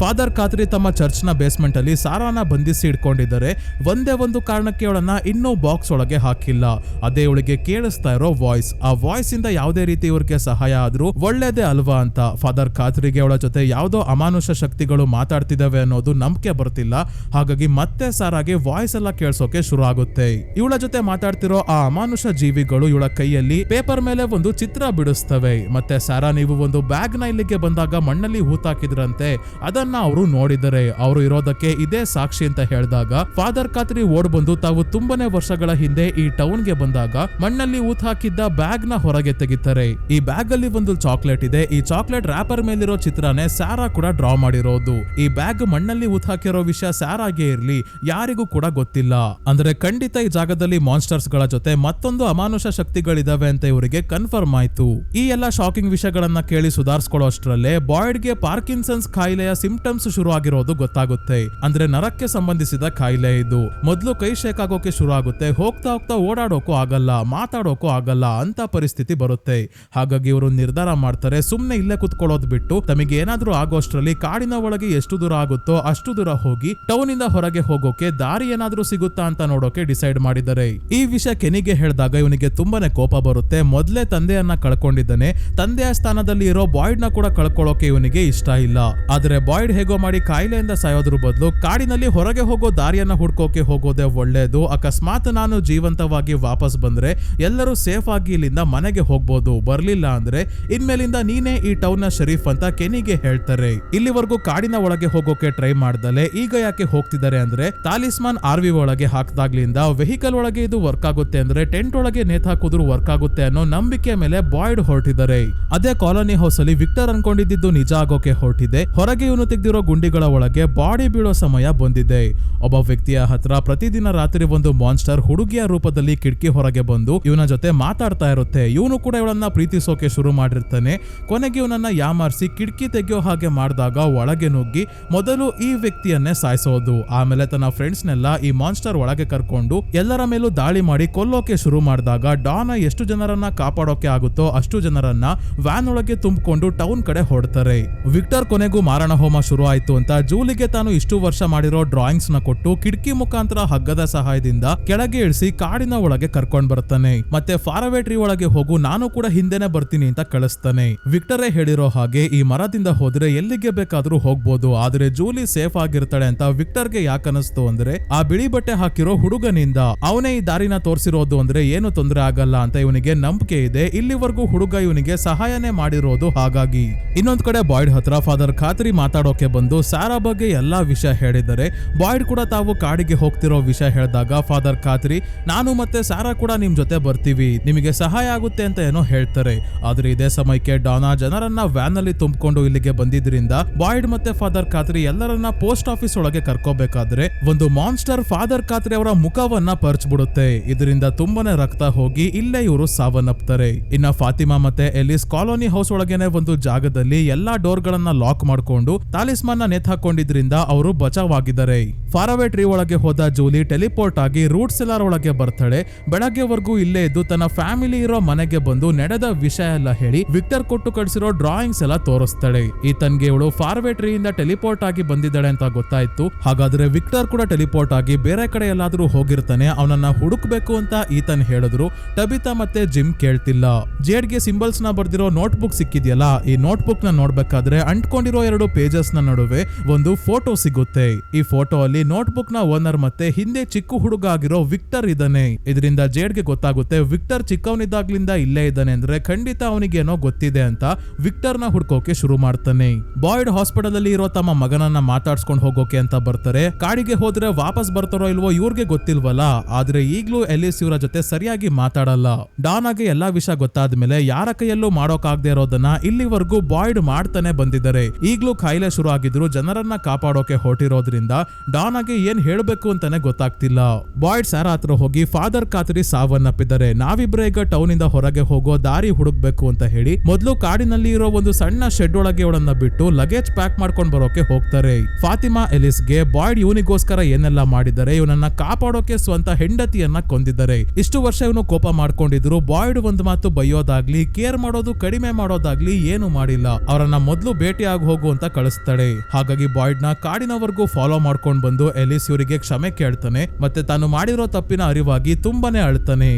ಫಾದರ್ ಖಾತ್ರಿ ತಮ್ಮ ಚರ್ಚ್ ನ ಬೇಸ್ಮೆಂಟ್ ಅಲ್ಲಿ ಸಾರಾನ ಬಂಧಿಸಿ ಇಟ್ಕೊಂಡಿದ್ದಾರೆ. ಒಂದೇ ಒಂದು ಕಾರಣಕ್ಕೆ ಅವಳನ್ನ ಇನ್ನೂ ಬಾಕ್ಸ್ ಒಳಗೆ ಹಾಕಿಲ್ಲ. ಅದೇ ಇವಳಿಗೆ ಕೇಳಿಸ್ತಾ ಇರೋ ವಾಯ್ಸ್. ಆ ವಾಯ್ಸ್ ಇಂದ ಯಾವುದೇ ರೀತಿ ಇವ್ರಿಗೆ ಸಹಾಯ ಆದ್ರೂ ಒಳ್ಳೇದೇ ಅಲ್ವಾ ಅಂತ ಫಾದರ್ ಖಾತ್ರಿಗೆ ಅವಳ ಜೊತೆ ಯಾವುದೋ ಅಮಾನುಷ ಶಕ್ತಿಗಳು ಮಾತಾಡ್ತಿದಾವೆ ಅನ್ನೋದು ನಂಬಿಕೆ ಬರ್ತಿಲ್ಲ. ಹಾಗಾಗಿ ಮತ್ತೆ ಸಾರಾಗೆ ವಾಯ್ಸ್ ಎಲ್ಲ ಕೇಳಿಸೋಕೆ ಶುರು ಆಗುತ್ತೆ. ಇವಳ ಜೊತೆ ಮಾತಾಡ್ತಿರೋ ಆ ಅಮಾನುಷ ಜೀವಿಗಳು ಇವಳ ಕೈಯಲ್ಲಿ ಪೇಪರ್ ಮೇಲೆ ಒಂದು ಚಿತ್ರ ಬಿಡಿಸ್ತವೆ. ಮತ್ತೆ ಸಾರಾ, ನೀವು ಒಂದು ಬ್ಯಾಗ್ ನ ಇಲ್ಲಿಗೆ ಬಂದಾಗ ಮಣ್ಣಲ್ಲಿ ಹೂತಾಕಿದ್ರಂತೆ, ಅದನ್ನ ಶರೀಫನ್ನ ಅವರು ನೋಡಿದರೆ ಅವರು ಇರೋದಕ್ಕೆ ಇದೇ ಸಾಕ್ಷಿ ಅಂತ ಹೇಳಿದಾಗ ಫಾದರ್ ಖಾತ್ರಿ ಓಡ್ ಬಂದು ತಾವು ತುಂಬಾನೇ ವರ್ಷಗಳ ಹಿಂದೆ ಈ ಟೌನ್ ಗೆ ಬಂದಾಗ ಮಣ್ಣಲ್ಲಿ ಊತ್ ಹಾಕಿದ್ದ ಬ್ಯಾಗ್ ನ ಹೊರಗೆ ತೆಗಿತಾರೆ. ಈ ಬ್ಯಾಗ್ ಅಲ್ಲಿ ಒಂದು ಚಾಕ್ಲೇಟ್ ಇದೆ. ಈ ಚಾಕ್ಲೇಟ್ ರ್ಯಾಪರ್ ಮೇಲಿರೋ ಚಿತ್ರನೇ ಸ್ಯಾರಾ ಕೂಡ ಡ್ರಾ ಮಾಡಿರೋದು. ಈ ಬ್ಯಾಗ್ ಮಣ್ಣಲ್ಲಿ ಊತ್ ಹಾಕಿರೋ ವಿಷಯ ಸ್ಯಾರಾಗೆ ಇರ್ಲಿ ಯಾರಿಗೂ ಕೂಡ ಗೊತ್ತಿಲ್ಲ. ಅಂದ್ರೆ ಖಂಡಿತ ಈ ಜಾಗದಲ್ಲಿ ಮಾನ್ಸ್ಟರ್ಸ್ ಗಳ ಜೊತೆ ಮತ್ತೊಂದು ಅಮಾನುಷ ಶಕ್ತಿಗಳಿದಾವೆ ಅಂತ ಇವರಿಗೆ ಕನ್ಫರ್ಮ್ ಆಯ್ತು. ಈ ಎಲ್ಲಾ ಶಾಕಿಂಗ್ ವಿಷಯಗಳನ್ನ ಕೇಳಿ ಸುಧಾರಿಸ್ಕೊಳ್ಳೋ ಅಷ್ಟರಲ್ಲೇ ಬಾಯ್ಡ್ ಗೆ ಪಾರ್ಕಿನ್ಸನ್ಸ್ ಕಾಯಿಲೆಯ ಸಿಂಪ್ಟಮ್ಸ್ ಶುರು ಆಗಿರೋದು ಗೊತ್ತಾಗುತ್ತೆ. ಅಂದ್ರೆ ನರಕ್ಕೆ ಸಂಬಂಧಿಸಿದ ಕಾಯಿಲೆ ಇದು. ಮೊದಲು ಕೈ ಶೇಕ್ ಆಗೋಕೆ ಶುರು ಆಗುತ್ತೆ, ಹೋಗ್ತಾ ಹೋಗ್ತಾ ಓಡಾಡೋಕು ಆಗಲ್ಲ, ಮಾತಾಡೋಕು ಆಗಲ್ಲ ಅಂತ ಪರಿಸ್ಥಿತಿ ಬರುತ್ತೆ. ಹಾಗಾಗಿ ಇವರು ನಿರ್ಧಾರ ಮಾಡ್ತಾರೆ ಸುಮ್ನೆ ಇಲ್ಲೇ ಕುತ್ಕೊಳ್ಳೋದು ಬಿಟ್ಟು ತಮಗೆ ಏನಾದ್ರೂ ಆಗೋಷ್ಟ್ರಲ್ಲಿ ಕಾಡಿನ ಒಳಗೆ ಎಷ್ಟು ದೂರ ಆಗುತ್ತೋ ಅಷ್ಟು ದೂರ ಹೋಗಿ ಟೌನ್ ಇಂದ ಹೊರಗೆ ಹೋಗೋಕೆ ದಾರಿ ಏನಾದ್ರೂ ಸಿಗುತ್ತಾ ಅಂತ ನೋಡೋಕೆ ಡಿಸೈಡ್ ಮಾಡಿದ್ದಾರೆ. ಈ ವಿಷಯ ಕೆನಿಗೆ ಹೇಳಿದಾಗ ಇವನಿಗೆ ತುಂಬಾನೇ ಕೋಪ ಬರುತ್ತೆ. ಮೊದ್ಲೇ ತಂದೆಯನ್ನ ಕಳ್ಕೊಂಡಿದ್ದಾನೆ, ತಂದೆಯ ಸ್ಥಾನದಲ್ಲಿ ಇರೋ ಬಾಯ್ಡ್ ನ ಕೂಡ ಕಳ್ಕೊಳ್ಳೋಕೆ ಇವನಿಗೆ ಇಷ್ಟ ಇಲ್ಲ. ಆದ್ರೆ ಬಾಯ್ಡ್ ಹೇಗೋ ಮಾಡಿ ಕಾಯಿಲೆಯಿಂದ ಸಾಯೋದ್ರ ಬದಲು ಕಾಡಿನಲ್ಲಿ ಹೊರಗೆ ಹೋಗೋ ದಾರಿಯನ್ನ ಹುಡ್ಕೋಕೆ ಹೋಗೋದೇ ಒಳ್ಳೇದು. ಅಕಸ್ಮಾತ್ ನಾನು ಜೀವಂತವಾಗಿ ವಾಪಸ್ ಬಂದ್ರೆ ಎಲ್ಲರೂ ಸೇಫ್ ಆಗಿ ಇಲ್ಲಿಂದ ಮನೆಗೆ ಹೋಗ್ಬೋದು, ಬರ್ಲಿಲ್ಲ ಅಂದ್ರೆ ಇನ್ಮೇಲಿಂದ ನೀನೇ ಈ ಟೌನ್ ನ ಶರೀಫ್ ಅಂತ ಕೆನಿಗೆ ಹೇಳ್ತಾರೆ. ಇಲ್ಲಿವರೆಗೂ ಕಾಡಿನ ಒಳಗೆ ಹೋಗೋಕೆ ಟ್ರೈ ಮಾಡ್ದಲೆ ಈಗ ಯಾಕೆ ಹೋಗ್ತಿದ್ದಾರೆ ಅಂದ್ರೆ ತಾಲಿಸ್ಮಾನ್ ಆರ್ವಿ ಒಳಗೆ ಹಾಕ್ದಾಗ್ಲಿಂದ ವೆಹಿಕಲ್ ಒಳಗೆ ಇದು ವರ್ಕ್ ಆಗುತ್ತೆ ಅಂದ್ರೆ ಟೆಂಟ್ ಒಳಗೆ ನೇತ್ ಹಾಕಿದ್ರು ವರ್ಕ್ ಆಗುತ್ತೆ ಅನ್ನೋ ನಂಬಿಕೆ ಮೇಲೆ ಬಾಯ್ಡ್ ಹೊರಟಿದ್ದಾರೆ. ಅದೇ ಕಾಲೋನಿ ಹೌಸ್ ಅಲ್ಲಿ ವಿಕ್ಟರ್ ಅನ್ಕೊಂಡಿದ್ದು ನಿಜ ಆಗೋಕೆ ಹೊರಟಿದೆ. ಹೊರಗೆ ಇವನು ತೆಗೆದಿರೋ ಗುಂಡಿಗಳ ಒಳಗೆ ಬಾಡಿ ಬೀಳೋ ಸಮಯ ಬಂದಿದೆ. ಒಬ್ಬ ವ್ಯಕ್ತಿಯ ಹತ್ರ ಪ್ರತಿದಿನ ರಾತ್ರಿ ಒಂದು ಮಾನ್ಸ್ಟರ್ ಹುಡುಗಿಯ ರೂಪದಲ್ಲಿ ಕಿಟಕಿ ಹೊರಗೆ ಬಂದು ಇವನ ಜೊತೆ ಮಾತಾಡ್ತಾ ಇರುತ್ತೆ. ಇವನು ಕೂಡ ಇವಳನ್ನ ಪ್ರೀತಿಸೋಕೆ ಶುರು ಮಾಡಿರ್ತಾನೆ. ಕೊನೆಗೆ ಇವನನ್ನ ಯಾಮಾರಿಸಿ ಕಿಟಕಿ ತೆಗೆಯೋ ಹಾಗೆ ಮಾಡಿದಾಗ ಒಳಗೆ ನುಗ್ಗಿ ಮೊದಲು ಈ ವ್ಯಕ್ತಿಯನ್ನೇ ಸಾಯಿಸೋದು. ಆಮೇಲೆ ತನ್ನ ಫ್ರೆಂಡ್ಸ್ ನೆಲ್ಲ ಈ ಮಾನ್ಸ್ಟರ್ ಒಳಗೆ ಕರ್ಕೊಂಡು ಎಲ್ಲರ ಮೇಲೂ ದಾಳಿ ಮಾಡಿ ಕೊಲ್ಲೋಕೆ ಶುರು ಮಾಡಿದಾಗ ಡಾನ ಎಷ್ಟು ಜನರನ್ನ ಕಾಪಾಡೋಕೆ ಆಗುತ್ತೋ ಅಷ್ಟು ಜನರನ್ನ ವ್ಯಾನ್ ಒಳಗೆ ತುಂಬಿಕೊಂಡು ಟೌನ್ ಕಡೆ ಹೊರಡ್ತಾರೆ. ವಿಕ್ಟರ್ ಕೊನೆಗೂ ಮಾರಣ ಹೋಮ ಶುರು ಆಯ್ತು ಅಂತ ಜೂಲಿಗೆ ತಾನು ಇಷ್ಟು ವರ್ಷ ಮಾಡಿರೋ ಡ್ರಾಯಿಂಗ್ಸ್ ನ ಕೊಟ್ಟು ಕಿಟಕಿ ಮುಖಾಂತರ ಹಗ್ಗದ ಸಹಾಯದಿಂದ ಕೆಳಗೆ ಇಳಿಸಿ ಕಾಡಿನ ಒಳಗೆ ಕರ್ಕೊಂಡ್ ಬರ್ತಾನೆ. ಮತ್ತೆ ಫಾರವೇ ಟ್ರೀ ಒಳಗೆ ಹೋಗು, ನಾನು ಕೂಡ ಹಿಂದೆನೆ ಬರ್ತೀನಿ ಅಂತ ಕಳಿಸ್ತಾನೆ. ವಿಕ್ಟರೇ ಹೇಳಿರೋ ಹಾಗೆ ಈ ಮರದಿಂದ ಹೋದ್ರೆ ಎಲ್ಲಿಗೆ ಬೇಕಾದ್ರೂ ಹೋಗ್ಬೋದು, ಆದ್ರೆ ಜೂಲಿ ಸೇಫ್ ಆಗಿರ್ತಾಳೆ ಅಂತ ವಿಕ್ಟರ್ಗೆ ಯಾಕೆ ಅನಿಸ್ತು ಅಂದ್ರೆ ಆ ಬಿಳಿ ಬಟ್ಟೆ ಹಾಕಿರೋ ಹುಡುಗನಿಂದ ಅವನೇ ಈ ದಾರಿನ ತೋರಿಸಿರೋದು ಅಂದ್ರೆ ಏನು ತೊಂದರೆ ಆಗಲ್ಲ ಅಂತ ಇವನಿಗೆ ನಂಬಿಕೆ ಇದೆ. ಇಲ್ಲಿವರೆಗೂ ಹುಡುಗ ಇವನಿಗೆ ಸಹಾಯನೇ ಮಾಡಿರೋದು. ಹಾಗಾಗಿ ಇನ್ನೊಂದ್ ಕಡೆ ಬಾಯ್ಡ್ ಹತ್ರ ಫಾದರ್ ಖಾತ್ರಿ ಮಾತಾಡೋಕೆ ಬಂದು ಸ್ಯಾರಾ ಬಗ್ಗೆ ಎಲ್ಲಾ ವಿಷಯ ಹೇಳಿದರೆ ಬಾಯ್ಡ್ ಕೂಡ ತಾವು ಕಾಡಿಗೆ ಹೋಗ್ತಿರೋ ವಿಷಯ ಹೇಳಿದಾಗ ಫಾದರ್ ಖಾತ್ರಿ ನಾನು ಮತ್ತೆ ಸ್ಯಾರಾ ಕೂಡ ನಿಮ್ ಜೊತೆ ಬರ್ತೀವಿ, ನಿಮಗೆ ಸಹಾಯ ಆಗುತ್ತೆ ಅಂತ ಏನೋ ಹೇಳ್ತಾರೆ. ಆದ್ರೆ ಇದೇ ಸಮಯಕ್ಕೆ ಡಾನಾ ಜನರನ್ನ ವ್ಯಾನ್ ಅಲ್ಲಿ ತುಂಬಿಕೊಂಡು ಇಲ್ಲಿಗೆ ಬಂದಿದ್ರಿಂದ ಬಾಯ್ಡ್ ಮತ್ತೆ ಫಾದರ್ ಖಾತ್ರಿ ಎಲ್ಲರನ್ನ ಪೋಸ್ಟ್ ಆಫೀಸ್ ಒಳಗೆ ಕರ್ಕೋಬೇಕಾದ್ರೆ ಒಂದು ಮಾನ್ಸ್ಟರ್ ಫಾದರ್ ಖಾತ್ರಿ ಅವರ ಮುಖವನ್ನ ಪರ್ಚ್ಬಿಡುತ್ತೆ. ಇದರಿಂದ ತುಂಬಾನೇ ರಕ್ತ ಹೋಗಿ ಇಲ್ಲೇ ಇವರು ಸಾವನ್ನಪ್ತಾರೆ. ಇನ್ನ ಫಾತಿಮಾ ಮತ್ತೆ ಎಲಿಸ್ ಕಾಲೋನಿ ಹೌಸ್ ಒಳಗೇನೆ ಒಂದು ಜಾಗದಲ್ಲಿ ಎಲ್ಲಾ ಡೋರ್ ಗಳನ್ನ ಲಾಕ್ ಮಾಡ್ಕೊಂಡು ತಾಲಿಸ್ಮಾನ್ ನೇತ್ ಹಾಕೊಂಡಿದ್ರಿಂದ ಅವರು ಬಚಾವಾಗಿದ್ದಾರೆ. ಫಾರವೇ ಟ್ರೀ ಒಳಗೆ ಹೋದ ಜೂಲಿ ಟೆಲಿಪೋರ್ಟ್ ಆಗಿ ರೂಟ್ ಸೆಲಾರ್ ಒಳಗೆ ಬರ್ತಾಳೆ. ಬೆಳಗ್ಗೆವರೆಗೂ ಇಲ್ಲೇ ಇದ್ದು ತನ್ನ ಫ್ಯಾಮಿಲಿ ಇರೋ ಮನೆಗೆ ಬಂದು ನಡೆದ ವಿಷಯ ಎಲ್ಲ ಹೇಳಿ ವಿಕ್ಟರ್ ಕೊಟ್ಟು ಕಳಿಸಿರೋ ಡ್ರಾಯಿಂಗ್ಸ್ ಎಲ್ಲ ತೋರಿಸ್ತಾಳೆ. ಈತನ್ಗೆ ಇವಳು ಫಾರವೇ ಟ್ರೀ ಇಂದ ಟೆಲಿಪೋರ್ಟ್ ಆಗಿ ಬಂದಿದ್ದಾಳೆ ಅಂತ ಗೊತ್ತಾಯ್ತು. ಹಾಗಾದ್ರೆ ವಿಕ್ಟರ್ ಕೂಡ ಟೆಲಿಪೋರ್ಟ್ ಆಗಿ ಬೇರೆ ಕಡೆ ಎಲ್ಲಾದ್ರೂ ಹೋಗಿರ್ತಾನೆ, ಅವನನ್ನ ಹುಡುಕ್ಬೇಕು ಅಂತ ಈತನ್ ಹೇಳಿದ್ರು. ಟಬಿತಾ ಮತ್ತೆ ಜಿಮ್ ಕೇಳ್ತಿಲ್ಲ. ಜೇಡ್ಗೆ ಸಿಂಬಲ್ಸ್ ನ ಬರ್ದಿರೋ ನೋಟ್ ಬುಕ್ ಸಿಕ್ಕಿದ್ಯಲ್ಲ, ಈ ನೋಟ್ ಬುಕ್ ನ ನೋಡ್ಬೇಕಾದ್ರೆ ಅಂಟ್ಕೊಂಡಿರೋ 2 ಪೇಜಸ್ ನ ನಡುವೆ ಒಂದು ಫೋಟೋ ಸಿಗುತ್ತೆ. ಈ ಫೋಟೋ ಅಲ್ಲಿ ನೋಟ್ ಬುಕ್ ನ ಓನರ್ ಮತ್ತೆ ಹಿಂದೆ ಚಿಕ್ಕ ಹುಡುಗ ಆಗಿರೋ ವಿಕ್ಟರ್ ಇದ್ದಾನೆ. ಇದರಿಂದ ಜೇಡ್ಗೆ ಗೊತ್ತಾಗುತ್ತೆ ವಿಕ್ಟರ್ ಚಿಕ್ಕವನಿದ್ದಾಗ್ಲಿಂದ ಇಲ್ಲೇ ಇದ್ದಾನೆ ಅಂದ್ರೆ ಖಂಡಿತ ಅವನಿಗೇನೋ ಗೊತ್ತಿದೆ ಅಂತ ವಿಕ್ಟರ್ ನ ಹುಡ್ಕೋಕೆ ಶುರು ಮಾಡ್ತಾನೆ. ಬಾಯ್ಡ್ ಹಾಸ್ಪಿಟಲ್ ಅಲ್ಲಿ ಇರೋ ತಮ್ಮ ಮಗನನ್ನ ಮಾತಾಡ್ಸ್ಕೊಂಡು ಹೋಗೋಕೆ ಅಂತ ಬರ್ತಾರೆ. ಕಾಡಿಗೆ ಹೋದ್ರೆ ವಾಪಸ್ ಬರ್ತಾರೋ ಇಲ್ವೋ ಇವ್ರಿಗೆ ಗೊತ್ತಿಲ್ವಲ್ಲ, ಆದ್ರೆ ಈಗ್ಲೂ ಎಲಿಸ್ ಇವರ ಜೊತೆ ಸರಿಯಾಗಿ ಮಾತಾಡಲ್ಲ. ಡಾನಾಗೆ ಎಲ್ಲಾ ವಿಷಯ ಗೊತ್ತಾದ್ಮೇಲೆ ಯಾರ ಕೈಯಲ್ಲೂ ಮಾಡೋಕಾಗದೆ ಇರೋದನ್ನ ಇಲ್ಲಿವರೆಗೂ ಬಾಯ್ಡ್ ಮಾಡ್ತಾನೆ ಬಂದಿದ್ದಾರೆ. ಈಗ್ಲೂ ಕಾಯಿಲೆ ಶುರು ಆಗಿದ್ರು ಜನರನ್ನ ಕಾಪಾಡೋಕೆ ಹೊರಟಿರೋದ್ರಿಂದ ಡಾನಾಗೆ ಏನ್ ಹೇಳ್ಬೇಕು ಅಂತಾನೆ ಗೊತ್ತಾಗ್ತಿಲ್ಲ. ಬಾಯ್ಡ್ ಸ್ಯಾರಾ ಹತ್ರ ಹೋಗಿ ಫಾದರ್ ಖಾತ್ರಿ ಸಾವನ್ನಪ್ಪಿದ್ದಾರೆ, ನಾವಿಬ್ರೇ ಈಗ ಟೌನ್ ಇಂದ ಹೊರಗೆ ಹೋಗೋ ದಾರಿ ಹುಡುಕ್ಬೇಕು ಅಂತ ಹೇಳಿ ಮೊದಲು ಕಾಡಿನಲ್ಲಿ ಇರೋ ಒಂದು ಸಣ್ಣ ಶೆಡ್ ಒಳಗೆ ಅವಳನ್ನ ಬಿಟ್ಟು ಲಗೇಜ್ ಪ್ಯಾಕ್ ಮಾಡ್ಕೊಂಡ್ ಬರೋಕೆ ಹೋಗ್ತಾರೆ. ಫಾತಿಮಾ ಎಲಿಸ್ಗೆ ಬಾಯ್ಡ್ ಇವನಿಗೋಸ್ಕರ ಏನೆಲ್ಲ ಮಾಡಿದ್ದಾರೆ, ಇವನನ್ನ ಕಾಪಾಡೋಕೆ ಸ್ವಂತ ಹೆಂಡತಿಯನ್ನ ಕೊಂದಿದ್ದಾರೆ. ಇಷ್ಟು ವರ್ಷ ಇವನು ಕೋಪ ಮಾಡ್ಕೊಂಡಿದ್ರು. ಬಾಯ್ಡ್ ಒಂದು ಮಾತು ಬೈಯೋದಾಗ್ಲಿ ಕೇರ್ ಮಾಡೋದು ಕಡಿಮೆ ಮಾಡೋದಾಗ್ಲಿ ಏನು ಮಾಡಿಲ್ಲ. ಅವರನ್ನ ಮೊದಲು ಭೇಟಿಯಾಗಿ ಹೋಗು ಅಂತ ಕಳಿಸ್ತಾಳೆ. ಹಾಗಾಗಿ ಬಾಯ್ಡ್ ನ ಕಾಡಿನವರೆಗೂ ಫಾಲೋ ಮಾಡ್ಕೊಂಡ್ ಬಂದು ಎಲಿಸ್ ಇವರಿಗೆ ಕ್ಷಮೆ ಕೇಳ್ತಾನೆ ಮತ್ತೆ ತಾನು ಮಾಡಿರೋ ತಪ್ಪಿನ ಅರಿವಾಗಿ ತುಂಬಾನೇ ಅಳ್ತಾನೆ.